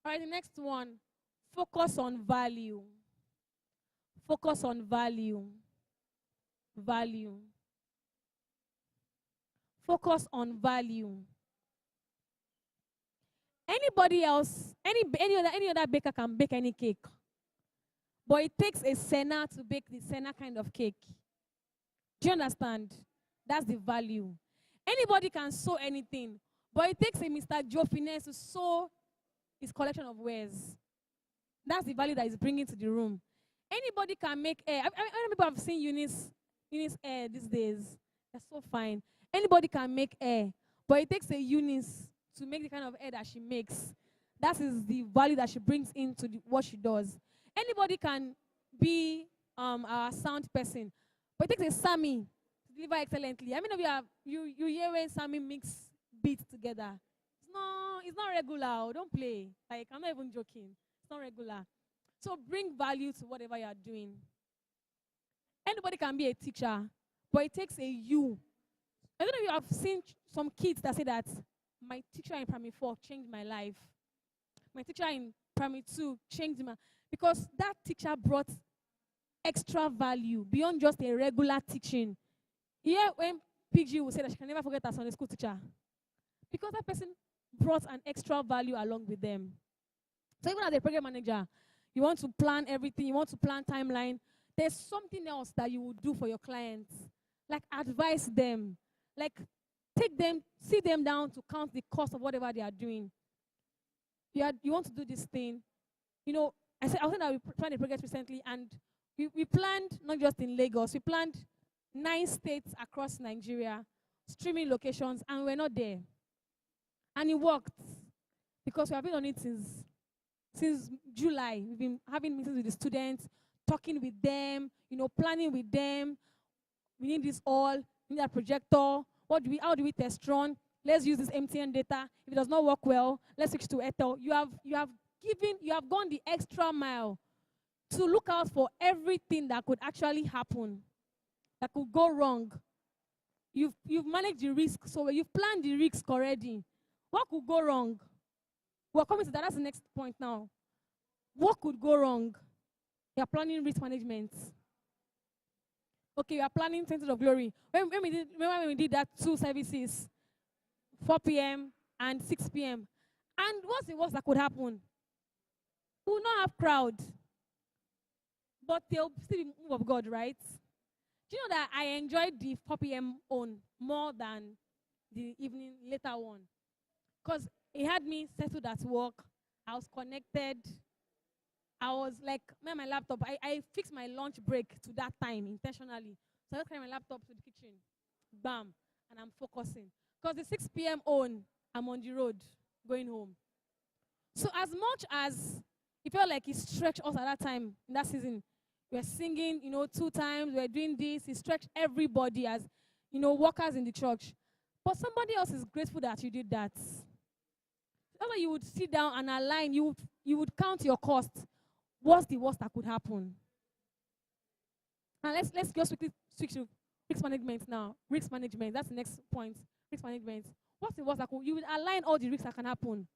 All right, the next one, Focus on value. Focus on value. Value. Focus on value. Anybody else, any other baker can bake any cake. But it takes a Senna to bake the Senna kind of cake. Do you understand? That's the value. Anybody can sew anything, but it takes a Mr. Joe Finesse to sew his collection of wares. That's the value that he's bringing to the room. Anybody can make hair. I many people have seen Eunice hair these days. They're so fine. Anybody can make hair, but it takes a Eunice to make the kind of hair that she makes. That is the value that she brings into what she does. Anybody can be our sound person, but it takes a Sammy to deliver excellently. I mean, you hear when Sammy mix beats together. It's not regular. Don't play. Like, I'm not even joking. It's not regular. So bring value to whatever you are doing. Anybody can be a teacher, but it takes a you. I don't know if you have seen some kids that say that my teacher in primary 4 changed my life. My teacher in primary 2 changed my... Because that teacher brought extra value beyond just a regular teaching. Here, when PG will say that she can never forget her Sunday school teacher. Because that person brought an extra value along with them. So even as a program manager, you want to plan everything, you want to plan timeline. There's something else that you will do for your clients. Like advise them. Like take them, sit them down to count the cost of whatever they are doing. You want to do this thing. You know, I was saying that we planned a project recently, and we planned not just in Lagos, we planned 9 states across Nigeria, streaming locations, and we're not there. And it worked because we have been on it since July. We've been having meetings with the students, talking with them, planning with them. We need this all. We need a projector. How do we test run? Let's use this MTN data. If it does not work well, let's switch to Airtel. You have gone the extra mile to look out for everything that could actually happen, that could go wrong. You've managed the risk, so you've planned the risk already. What could go wrong? We're coming to that. That's the next point now. What could go wrong? You're planning risk management. Okay, you are planning Center of Glory. Remember when we did that 2 services, 4 p.m. and 6 p.m. And what's the worst that could happen? We will not have crowd, but they'll still be move of God, right? Do you know that I enjoyed the 4 p.m. on more than the evening later one? Because it had me settled at work. I was connected. I was like, my laptop. I fixed my lunch break to that time intentionally. So I just carry my laptop to the kitchen. Bam. And I'm focusing. Because the 6 p.m. I'm on the road going home. So as much as it felt like it stretched us at that time, in that season, we were singing, 2 times, we were doing this. It stretched everybody as, workers in the church. But somebody else is grateful that you did that. That's why you would sit down and align. You would count your costs. What's the worst that could happen? And let's just quickly switch to risk management now. Risk management, that's the next point. Risk management. What's the worst that could? You would align all the risks that can happen.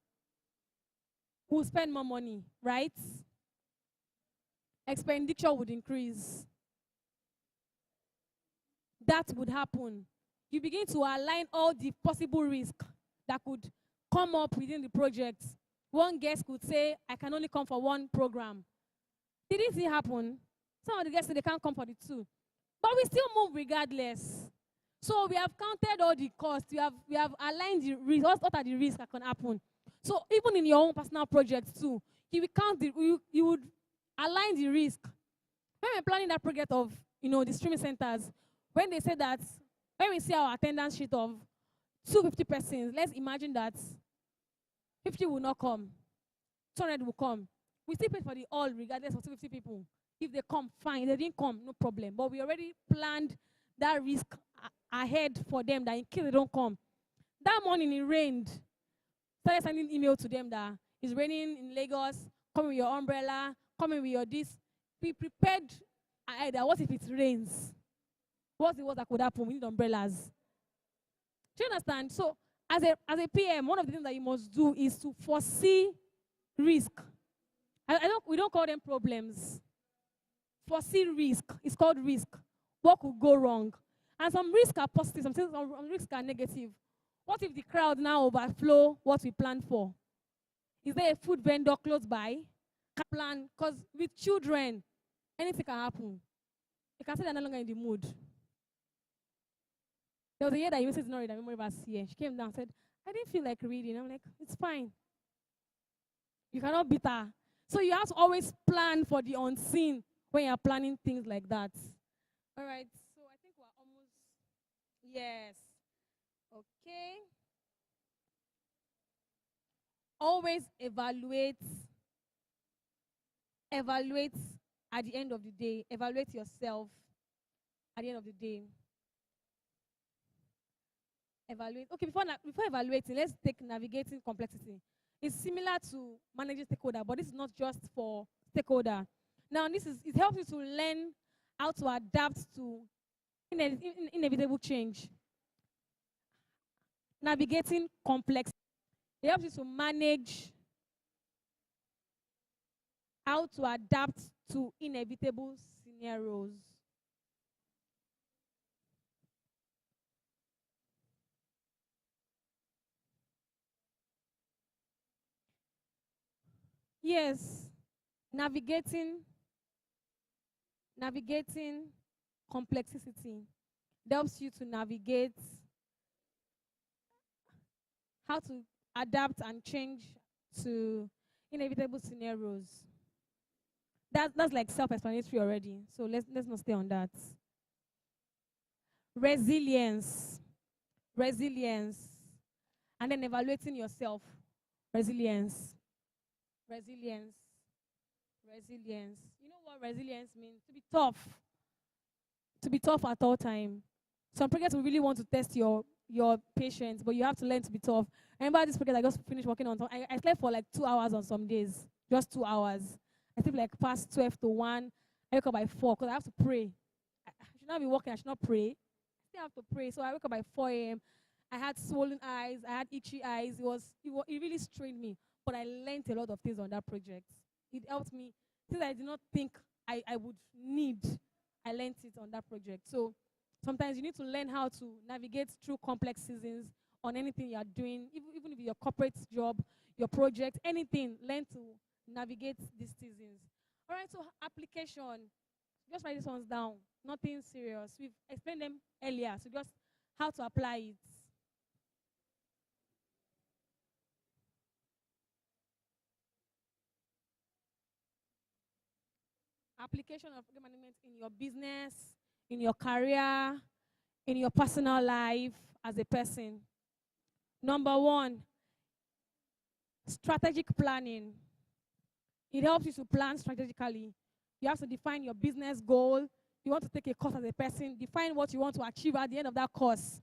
We'll spend more money, right? Expenditure would increase. That would happen. You begin to align all the possible risks that could come up within the project. One guest could say, I can only come for 1 program. Did it happen? Some of the guests say they can't come for the 2. But we still move regardless. So we have counted all the costs. We have aligned the risks. What are the risks that can happen? So even in your own personal projects too, you will count you would align the risk. When we're planning that project of the streaming centers, when they say that, when we see our attendance sheet of 250 persons, let's imagine that 50 will not come, 200 will come. We still pay for the all regardless of 250 people. If they come, fine. If they didn't come, no problem. But we already planned that risk ahead for them, that in case they don't come. That morning it rained. Started sending email to them that it's raining in Lagos, come with your umbrella, come with your this. Be prepared ahead. What if it rains? What's the worst that could happen? We need umbrellas. Do you understand? So as a PM, one of the things that you must do is to foresee risk We don't call them problems. Foresee risk. It's called risk. What could go wrong? And some risks are positive, some risks are negative. What if the crowd now overflow what we planned for? Is there a food vendor close by? Can plan, because with children, anything can happen. You can say they're no longer in the mood. There was a year that you said not read, I remember last year. She came down and said, I didn't feel like reading. I'm like, it's fine. You cannot beat her. So you have to always plan for the unseen when you're planning things like that. All right, so I think we're almost, yes. Okay. Always evaluate at the end of the day. Evaluate yourself at the end of the day. Evaluate. Okay, before evaluating, let's take navigating complexity. It's similar to managing stakeholder, but this is not just for stakeholder. Now, it helps you to learn how to adapt to inevitable change. Navigating complexity. It helps you to manage how to adapt to inevitable scenarios. Yes, navigating complexity helps you to navigate how to adapt and change to inevitable scenarios. That's like self-explanatory already. So let's not stay on that. Resilience. And then evaluating yourself. Resilience. You know what resilience means? To be tough. To be tough at all time. Some projects we really want to test your patience, but you have to learn to be tough. I remember this project I just finished working on. I slept for like 2 hours on some days. Just 2 hours. I sleep like past 12 to 1. I wake up by 4 because I have to pray. I should not be working. I should not pray. I still have to pray. So I wake up by 4 a.m. I had swollen eyes. I had itchy eyes. It really strained me. But I learned a lot of things on that project. It helped me. Things I did not think I would need. I learned it on that project. So sometimes you need to learn how to navigate through complex seasons on anything you are doing, even if your corporate job, your project, anything. Learn to navigate these seasons. All right, so application. Just write these ones down. Nothing serious. We've explained them earlier, so just how to apply it. Application of project management in your business, in your career, in your personal life as a person. Number 1, strategic planning. It helps you to plan strategically. You have to define your business goal. You want to take a course as a person. Define what you want to achieve at the end of that course.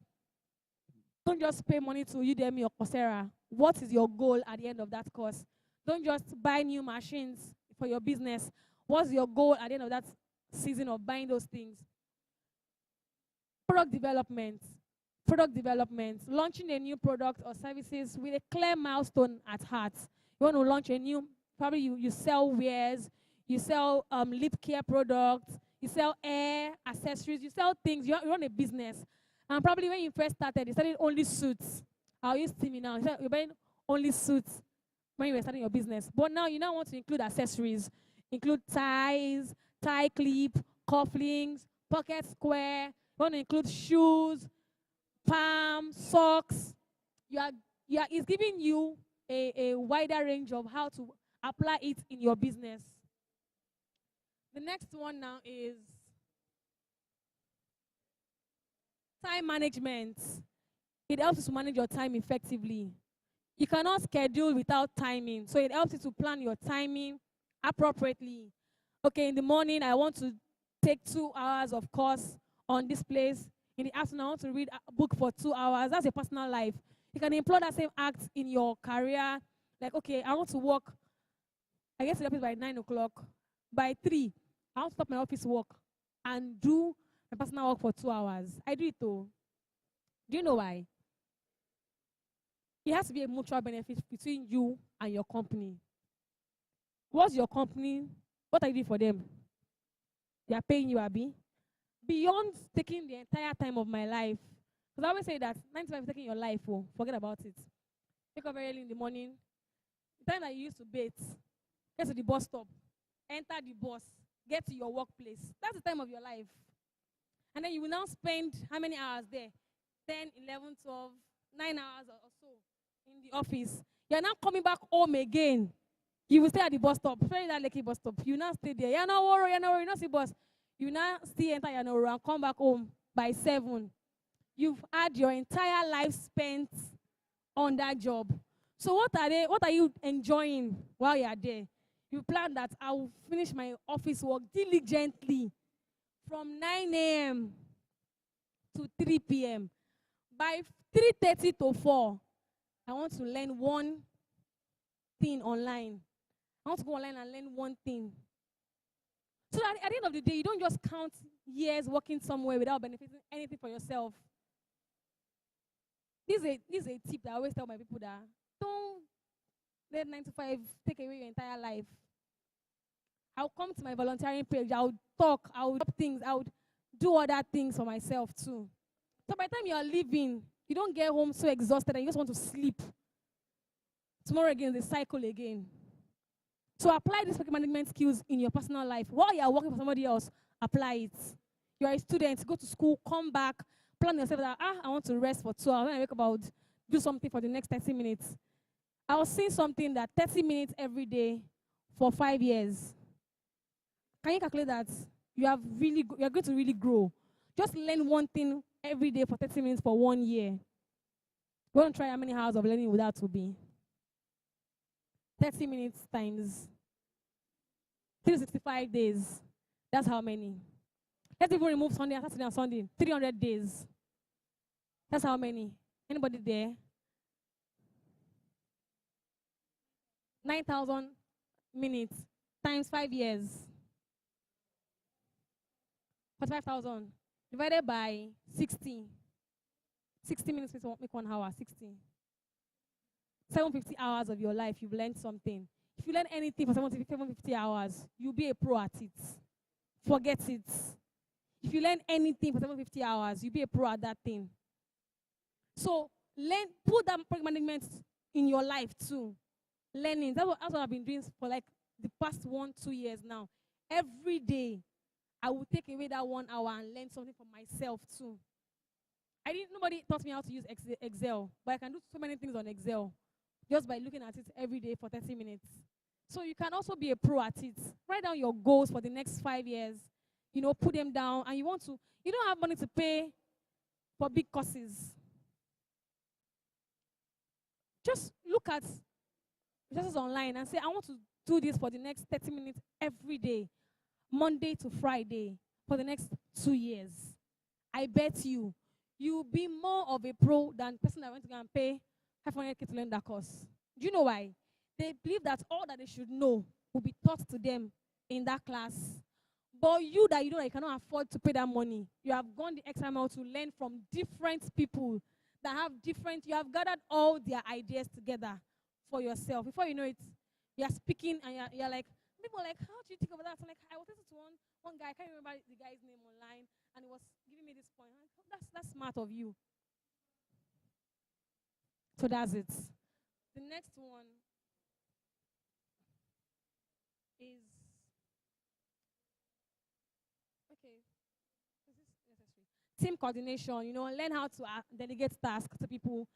Don't just pay money to Udemy or Coursera. What is your goal at the end of that course? Don't just buy new machines for your business. What's your goal at the end of that season of buying those things? Product development. Launching a new product or services with a clear milestone at heart. You want to launch a new, probably you sell wares, you sell lip care products, you sell hair, accessories, you sell things, you run a business. And probably when you first started, you started only suits. I'll use TV now. You're buying only suits when you were starting your business. But now you want to include accessories. Include ties, tie clip, cufflinks, pocket square. You want to include shoes, palm, socks. It's giving you a wider range of how to apply it in your business. The next one now is time management. It helps you to manage your time effectively. You cannot schedule without timing. So it helps you to plan your timing appropriately. Okay, in the morning, I want to take 2 hours of course on this place. In the afternoon, I want to read a book for 2 hours. That's your personal life. You can employ that same act in your career. Like, okay, I want to work. I get to the office by 9 o'clock. By 3, I want to stop my office work and do my personal work for 2 hours. I do it though. Do you know why? It has to be a mutual benefit between you and your company. What's your company? What are you doing for them? They are paying you, Abby. Beyond taking the entire time of my life, because I always say that 95 is taking your life. Oh, forget about it. Wake up very early in the morning. The time that you used to bathe, get to the bus stop, enter the bus, get to your workplace. That's the time of your life. And then you will now spend how many hours there? 10, 11, 12, 9 hours or so in the office. You're now coming back home again. You will stay at the bus stop, especially that Lekki bus stop. You now stay there. You're not worried, you not see bus. You now still enter your Yanoro and come back home by 7. You've had your entire life spent on that job. So what are you enjoying while you are there? You plan that I will finish my office work diligently from 9 a.m. to 3 p.m. By 3:30 to 4, I want to learn one thing online. I want to go online and learn one thing. So that at the end of the day, you don't just count years working somewhere without benefiting anything for yourself. This is a tip that I always tell my people, that don't let 9 to 5 take away your entire life. I'll come to my volunteering page, I'll talk, I'll do things, I'll do other things for myself too. So by the time you are leaving, you don't get home so exhausted and you just want to sleep. Tomorrow again, the cycle again. So apply these project management skills in your personal life. While you are working for somebody else, apply it. You are a student, go to school, come back, plan yourself that, I want to rest for 2 hours. When I wake up, I'll do something for the next 30 minutes. I was seeing something that 30 minutes every day for 5 years. Can you calculate that? You are going to really grow. Just learn one thing every day for 30 minutes for 1 year. Go and try how many hours of learning would that to be. 30 minutes times 365 days. That's how many. Let's even remove Sunday, Saturday, and Sunday. 300 days. That's how many. Anybody there? 9,000 minutes times 5 years. 45,000 divided by 60. 60 minutes make 1 hour. 60. 750 hours of your life, you've learned something. If you learn anything for 750 hours, you'll be a pro at it. Forget it. If you learn anything for 750 hours, you'll be a pro at that thing. So put that project management in your life too. Learning. That's what I've been doing for like the past 1-2 years now. Every day, I will take away that 1 hour and learn something for myself too. Nobody taught me how to use Excel, but I can do so many things on Excel just by looking at it every day for 30 minutes. So you can also be a pro at it. Write down your goals for the next 5 years. Put them down. And you don't have money to pay for big courses. Just look at resources online and say, I want to do this for the next 30 minutes every day, Monday to Friday, for the next 2 years. I bet you'll be more of a pro than the person that went to go and pay 500K to learn that course. Do you know why? They believe that all that they should know will be taught to them in that class. But you that you cannot afford to pay that money, you have gone the extra mile to learn from different people that have you have gathered all their ideas together for yourself. Before you know it, you are speaking and you're like, people are like, how do you think about that? So I was listening to one guy, I can't remember the guy's name online, and he was giving me this point. I'm like, that's smart of you. So that's it. The next one is, okay, is this necessary? Team coordination, learn how to delegate tasks to people.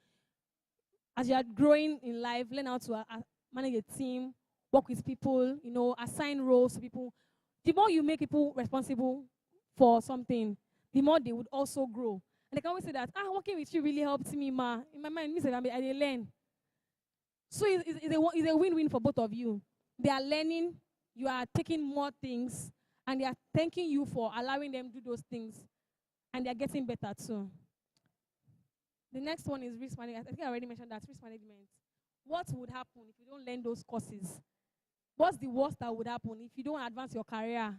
As you are growing in life, learn how to manage a team, work with people, assign roles to people. The more you make people responsible for something, the more they would also grow. And they can always say that, working with you really helped me, ma. In my mind, I learn. So it's a win-win for both of you. They are learning, you are taking more things, and they are thanking you for allowing them to do those things. And they are getting better too. The next one is risk management. I think I already mentioned that, risk management. What would happen if you don't learn those courses? What's the worst that would happen if you don't advance your career?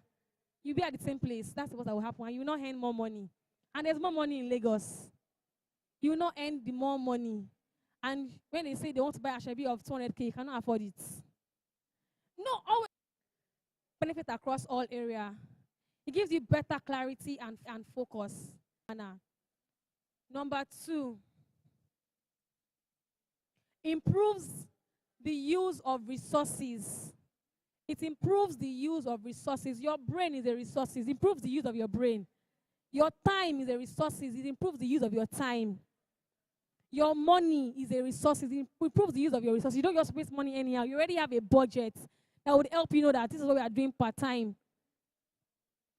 You'll be at the same place. That's the worst that will happen. And you will not earn more money. And there's more money in Lagos. You will not earn the more money. And when they say they want to buy a Chevy of 200K, you cannot afford it. No, always benefit across all area. It gives you better clarity and focus. Number 2, improves the use of resources. It improves the use of resources. Your brain is a resource. It improves the use of your brain. Your time is a resource. It improves the use of your time. Your money is a resource. It improves the use of your resources. You don't just waste money anyhow. You already have a budget that would help you know that this is what we are doing part time.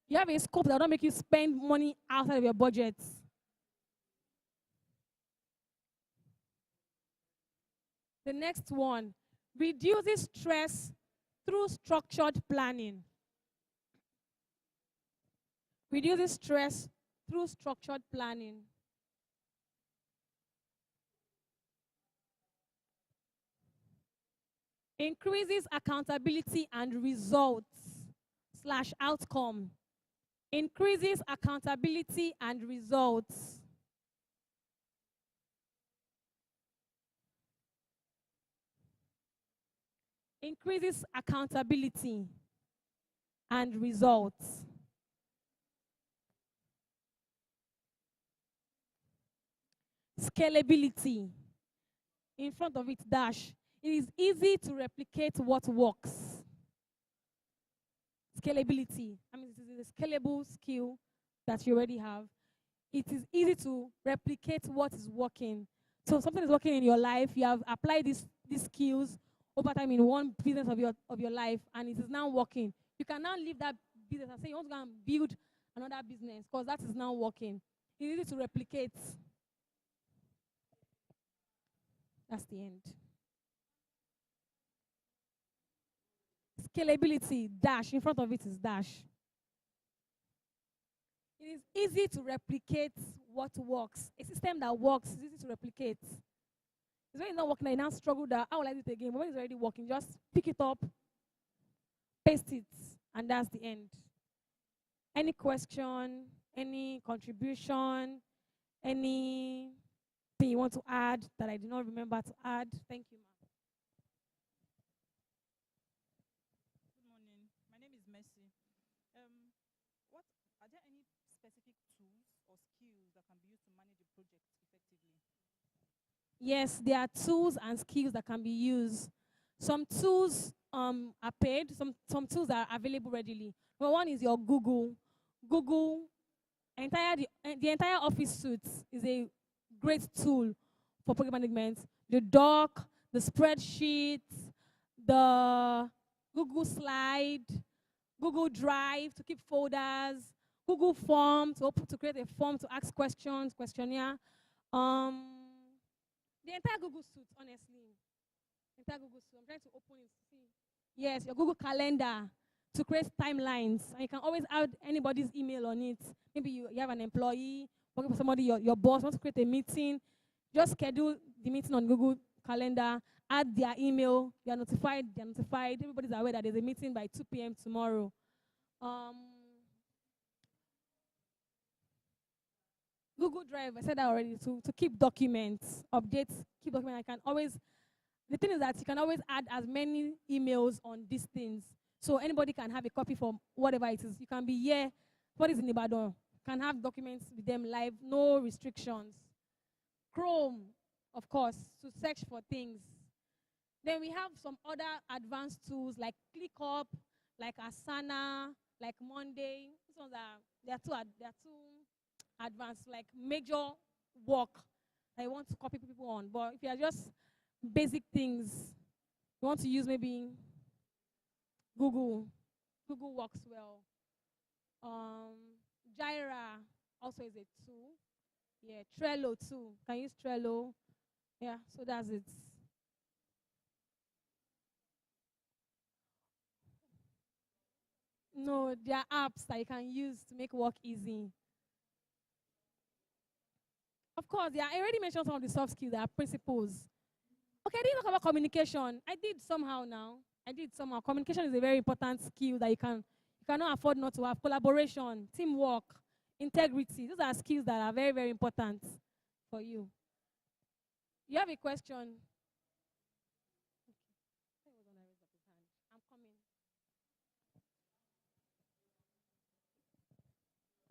You have a scope that will not make you spend money outside of your budget. The next one, reduces stress through structured planning. Reduces stress through structured planning. Increases accountability and results/outcome. Increases accountability and results. Increases accountability and results. Scalability. In front of it, dash. It is easy to replicate what works. Scalability. I mean, it is a scalable skill that you already have. It is easy to replicate what is working. So something is working in your life, you have applied these skills over time in one business of your life, and it is now working. You can now leave that business and say you want to go and build another business because that is now working. It's easy to replicate. That's the end. Scalability, dash. In front of it is dash. It is easy to replicate what works. A system that works is easy to replicate. It's when it's not working, I now struggle that how will I do it again? But when it's already working, just pick it up, paste it, and that's the end. Any question, any contribution, anything you want to add that I did not remember to add? Thank you, ma'am. Good morning. My name is Mercy. What are there any specific tools or skills that can be used to manage a project effectively? Yes, there are tools and skills that can be used. Some tools are paid, some tools are available readily. Number one is your Google. Google, the entire office suite is a great tool for project management. The doc, the spreadsheet, the Google Slide, Google Drive to keep folders, Google Form to create a form to ask questions, questionnaire. The entire Google suite, honestly. Entire Google suite. I'm trying to open it. See. Yes, your Google Calendar to create timelines. And you can always add anybody's email on it. Maybe you have an employee, working for somebody, your boss wants to create a meeting. Just schedule the meeting on Google Calendar, add their email, they're notified. Everybody's aware that there's a meeting by 2 p.m. tomorrow. Google Drive, I said that already, to keep documents, updates, keep documents. The thing is that you can always add as many emails on these things. So anybody can have a copy for whatever it is. You can be here, what is in Ibadan, can have documents with them live, no restrictions. Chrome, of course, to search for things. Then we have some other advanced tools like ClickUp, like Asana, like Monday. These ones they're too advanced, like major work I want to copy people on. But if you are just basic things, you want to use maybe Google. Google works well. Jira also is a tool. Yeah, Trello too. Can use Trello. Yeah, so that's it. No, there are apps that you can use to make work easy. Of course, yeah, I already mentioned some of the soft skills that are principles. Okay, I didn't talk about communication. I did somehow now. Communication is a very important skill that you cannot afford not to have. Collaboration, teamwork, integrity. Those are skills that are very, very important for you. You have a question? I'm coming.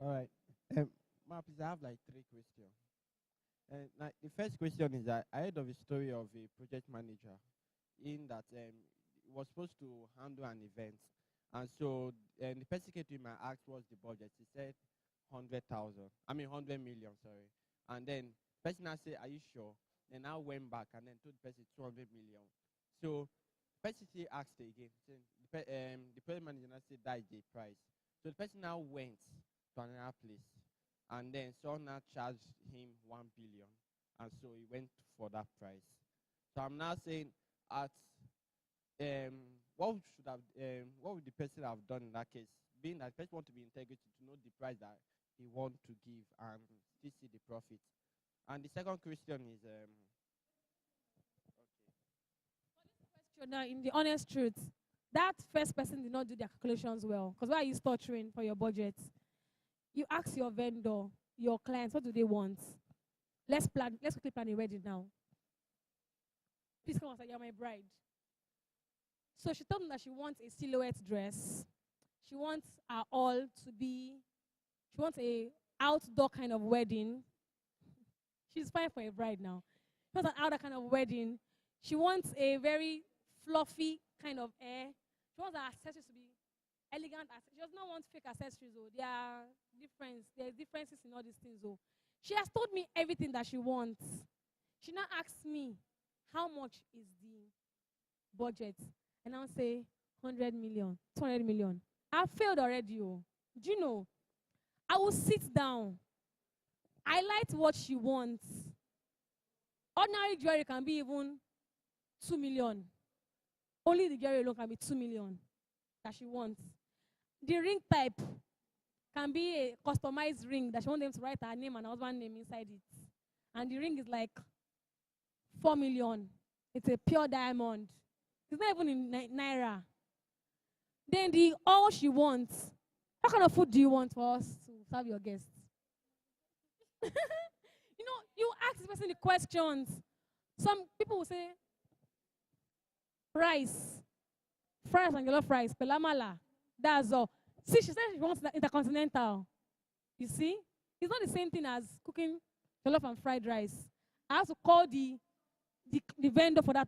All right. Ma, please, I have like 3 questions. Now, the first question is that I heard of a story of a project manager in that he was supposed to handle an event. And so the person came to him and asked what's the budget. He said 100,000. I mean 100 million, sorry. And then the person now said, are you sure? Then I went back and then told the person 200 million. So the person still asked again. So the project manager now said that is the price. So the person now went to another place. And then someone now charged him 1 billion. And so he went for that price. So I'm now saying at what would the person have done in that case? Being that the person want to be integrated to know the price that he want to give and still see the profit. And the second question is Question now, in the honest truth, that first person did not do their calculations well. Because why are you stuttering for your budget? You ask your vendor, your clients, what do they want? Let's quickly plan a wedding now. Please come outside, you're my bride. So she told me that she wants a silhouette dress. She wants her all to be, she wants a outdoor kind of wedding. She's fine for a bride now. She wants an outdoor kind of wedding. She wants a very fluffy kind of hair. She wants her accessories to be elegant. She does not want fake accessories. Oh. There's differences in all these things. Oh. She has told me everything that she wants. She now asks me, how much is the budget? And I'll say 100 million, 200 million. I've failed already. Oh. Do you know? I will sit down. Highlight what she wants. Ordinary jewelry can be even 2 million. Only the jewelry alone can be 2 million that she wants. The ring type can be a customized ring that she wants them to write her name and her husband's name inside it. And the ring is like 4 million. It's a pure diamond. It's not even in naira. Then all she wants. What kind of food do you want for us to serve your guests? You ask this person the questions. Some people will say, rice, fries and jollof rice, pelamala. That's all. See, she said she wants the intercontinental. You see? It's not the same thing as cooking jollof and fried rice. I have to call the vendor for that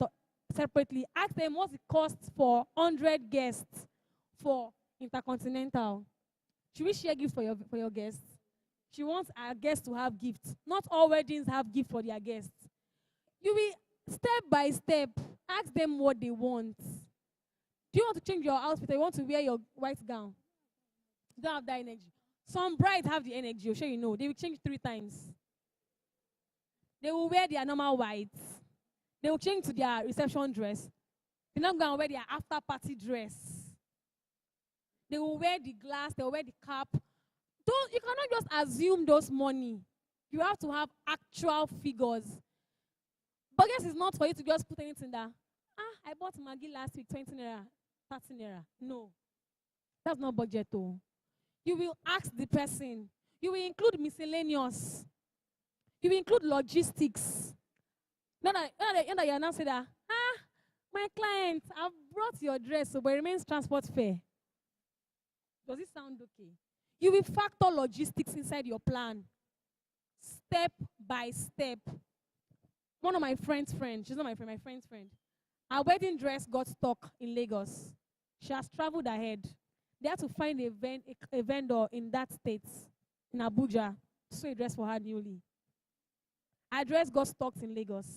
separately. Ask them what's the cost for 100 guests for intercontinental. Should we share gifts for your guests? She wants our guests to have gifts. Not all weddings have gifts for their guests. You will, step by step, ask them what they want. Do you want to change your outfit or you want to wear your white gown? You don't have that energy. Some brides have the energy, I'm sure you know. They will change 3 times. They will wear their normal white. They will change to their reception dress. They're not going to wear their after party dress. They will wear the glass, they will wear the cap. You cannot just assume those money. You have to have actual figures. But guess it's not for you to just put anything there. I bought Maggi last week, 20 naira, 30 naira. No. That's not budget though. You will ask the person. You will include miscellaneous. You will include logistics. Not that you're not saying that, my client, I've brought your dress, so but it remains transport fare. Does it sound okay? You will factor logistics inside your plan. Step by step. One of my friend's friends, she's not my friend, my friend's friend. Her wedding dress got stuck in Lagos. She has traveled ahead. They had to find a vendor in that state, in Abuja, to sew a dress for her newly. Her dress got stuck in Lagos.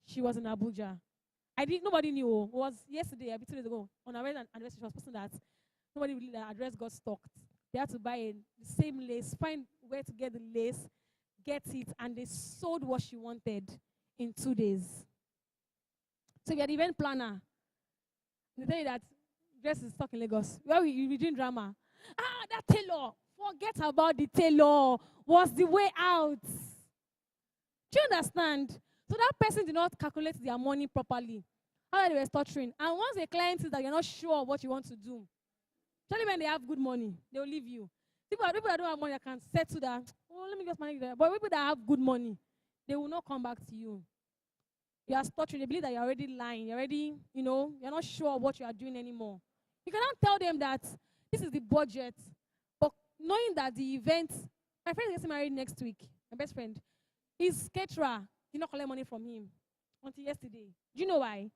She was in Abuja. Nobody knew. It was yesterday, 2 days ago, on her wedding anniversary, she was posting that nobody believed that her dress got stuck. They had to buy the same lace, find where to get the lace, get it, and they sold what she wanted in 2 days. So you're the event planner. They tell you that dress is stuck in Lagos. Where you doing drama? That tailor. Forget about the tailor. Was the way out. Do you understand? So that person did not calculate their money properly. How they were stuttering. And once a client says that you're not sure of what you want to do, especially when they have good money, they will leave you. People that don't have money that can settle that, let me just manage that. But people that have good money, they will not come back to you. You are stuttering. They believe that you're already lying. You're already, you're not sure of what you are doing anymore. You cannot tell them that this is the budget, but knowing that the event, my friend is getting married next week, my best friend, his caterer did not collect money from him until yesterday. Do you know why?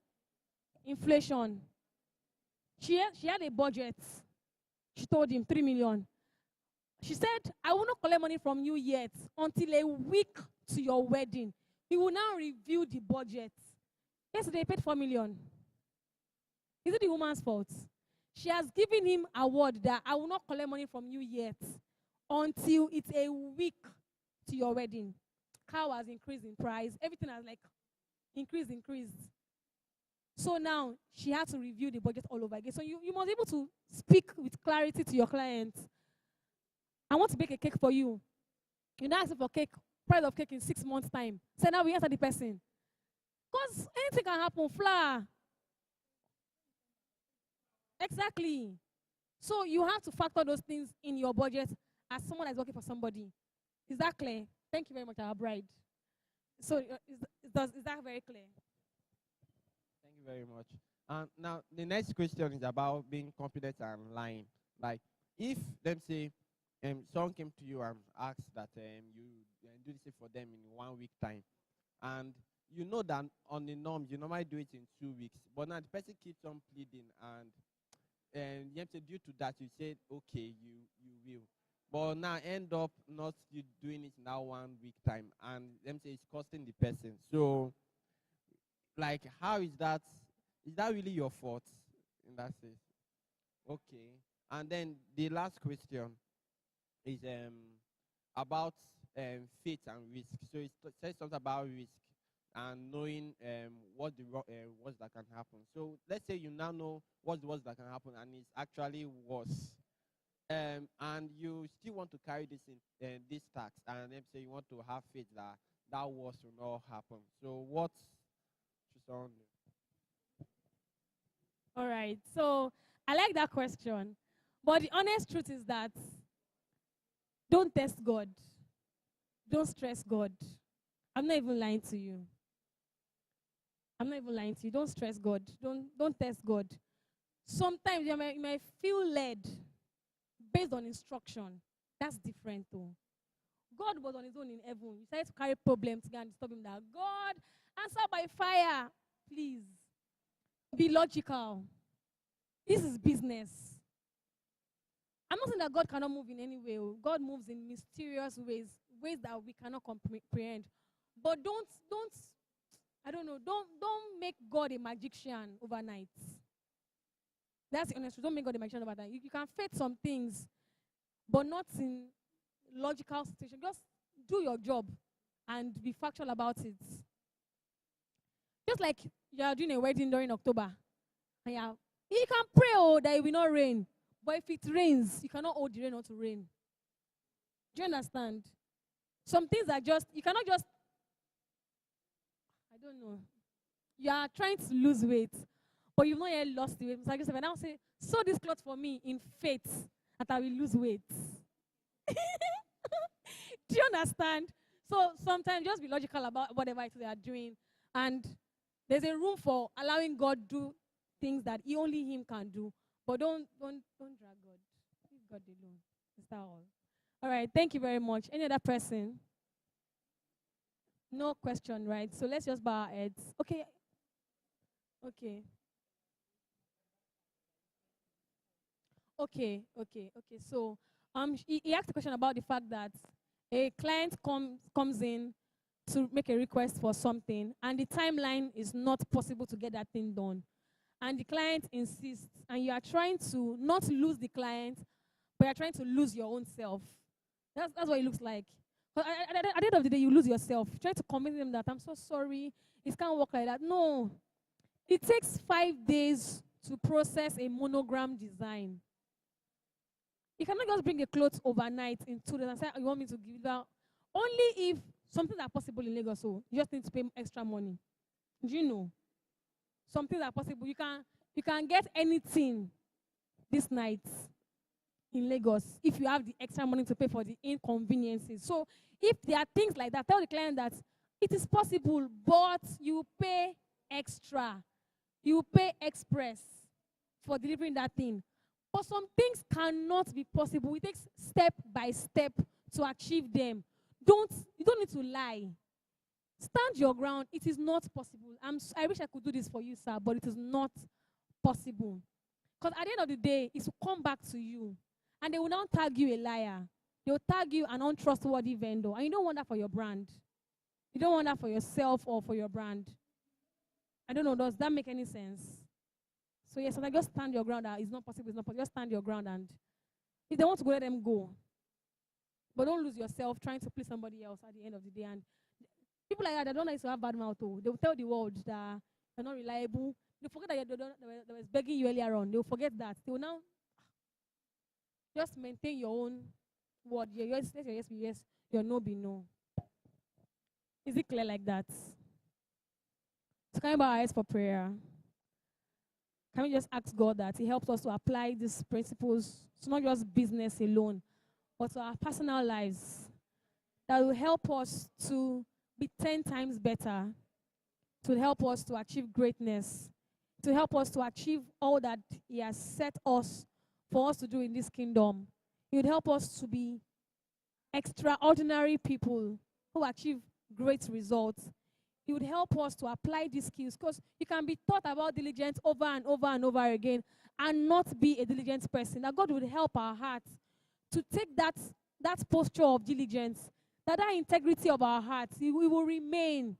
Inflation. She had a budget. She told him 3 million. She said, I will not collect money from you yet until a week to your wedding. We will now review the budget. Yesterday, they paid 4 million. Is it the woman's fault? She has given him a word that I will not collect money from you yet until it's a week to your wedding. Cow has increased in price. Everything has like increased. So now she had to review the budget all over again. So you must be able to speak with clarity to your clients. I want to bake a cake for you. You don't ask for cake, price of cake in 6 months' time. So now we answer the person. Because anything can happen, flour. Exactly. So you have to factor those things in your budget as someone that's working for somebody. Is that clear? Thank you very much, our bride. So is that very clear? Thank you very much. Now, the next question is about being confident and lying. Like, if, them say, someone came to you and asked that you do this for them in 1 week time, and you know that on the norms, you normally do it in 2 weeks, but now the person keeps on pleading, and you have to, due to that, you said, okay, you will. But now end up not you doing it now 1 week time, and them say it's costing the person. So, like, how is that? Is that really your fault in that sense? Okay. And then the last question is about faith and risk. So it says something about risk and knowing what's that can happen. So let's say you now know what's the worst that can happen, and it's actually worse. And you still want to carry this in this tax, and then say you want to have faith that that worst will not happen. So what should someone do? All right. So I like that question. But the honest truth is that don't test God. Don't stress God. I'm not even lying to you. I'm not even lying to you. Don't stress God. Don't test God. Sometimes you may feel led based on instruction. That's different though. God was on his own in heaven. He started to carry problems to go and disturb him that God, answer by fire. Please. Be logical. This is business. I'm not saying that God cannot move in any way. God moves in mysterious ways, ways that we cannot comprehend. But don't make God a magician overnight. That's the honest truth. Don't make God a magician overnight. You can faith some things, but not in logical situation. Just do your job and be factual about it. Just like you are doing a wedding during October, and you can pray that it will not rain. But if it rains, you cannot hold the rain not to rain. Do you understand? Some things are just, you cannot just, I don't know. You are trying to lose weight, but you've not yet lost the weight. So I just now say, sew this cloth for me in faith that I will lose weight. Do you understand? So sometimes just be logical about whatever it is they are doing. And there's a room for allowing God do things that only Him can do. But don't drag God. Leave God alone. Is that all? All right. Thank you very much. Any other person? No question, right? So let's just bow our heads. Okay. So he asked a question about the fact that a client comes in to make a request for something, and the timeline is not possible to get that thing done. And the client insists, and you are trying to not lose the client, but you're trying to lose your own self. That's what it looks like. But at the end of the day, you lose yourself. Try to convince them that I'm so sorry, it can't work like that. No. It takes 5 days to process a monogram design. You cannot just bring a cloth overnight in 2 days and say, you want me to give it out? Only if something are possible in Lagos, so you just need to pay extra money. Do you know? Some things are possible. You can get anything this night in Lagos if you have the extra money to pay for the inconveniences. So if there are things like that, tell the client that it is possible, but you pay extra. You pay express for delivering that thing. But some things cannot be possible. It takes step by step to achieve them. You don't need to lie. Stand your ground. It is not possible. I wish I could do this for you, sir, but it is not possible. Because at the end of the day, it will come back to you. And they will now tag you a liar. They will tag you an untrustworthy vendor. And you don't want that for your brand. You don't want that for yourself or for your brand. I don't know, does that make any sense? So yes, I just stand your ground. It's not possible, it's not possible. Just stand your ground, and if they want to go, let them go. But don't lose yourself trying to please somebody else at the end of the day. And people like that, they don't like to have bad mouth. They will tell the world that you're not reliable. They forget that they was begging you earlier on. They will forget that. They will now just maintain your own word. Your yes, let your yes be yes, your no be no. Is it clear like that? So can we bow our eyes for prayer? Can we just ask God that He helps us to apply these principles to not just business alone, but to our personal lives, that will help us to be 10 times better, to help us to achieve greatness, to help us to achieve all that He has set us for us to do in this kingdom. He would help us to be extraordinary people who achieve great results. He would help us to apply these skills, because you can be taught about diligence over and over and over again and not be a diligent person. That God would help our hearts to take that posture of diligence, that integrity of our hearts, it will remain.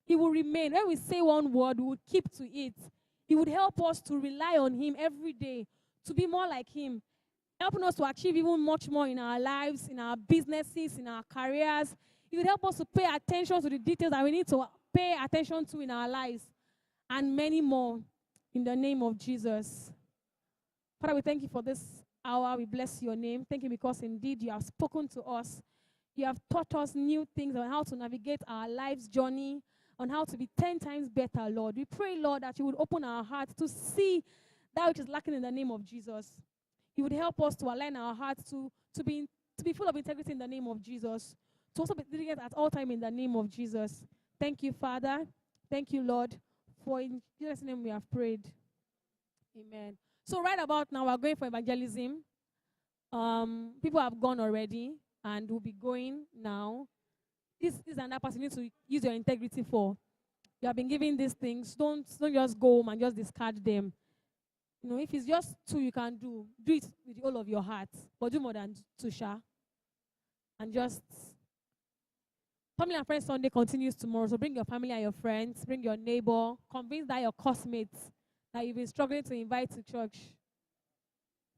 He will remain. When we say one word, we will keep to it. He would help us to rely on Him every day, to be more like Him, helping us to achieve even much more in our lives, in our businesses, in our careers. He would help us to pay attention to the details that we need to pay attention to in our lives, and many more, in the name of Jesus. Father, we thank You for this hour. We bless Your name. Thank You because indeed You have spoken to us. You have taught us new things on how to navigate our life's journey, on how to be 10 times better, Lord. We pray, Lord, that You would open our hearts to see that which is lacking in the name of Jesus. You would help us to align our hearts to be full of integrity in the name of Jesus, to also be diligent at all time in the name of Jesus. Thank You, Father. Thank You, Lord, for in Jesus' name we have prayed. Amen. So right about now, we're going for evangelism. People have gone already and will be going now. This is another person you need to use your integrity for. You have been given these things. Don't just go home and just discard them. You know, if it's just 2 you can do it with all of your heart. But do more than 2, sha. And just Family and Friends Sunday continues tomorrow. So bring your family and your friends, bring your neighbor, convince that your classmates that you've been struggling to invite to church.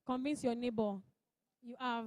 Convince your neighbor you have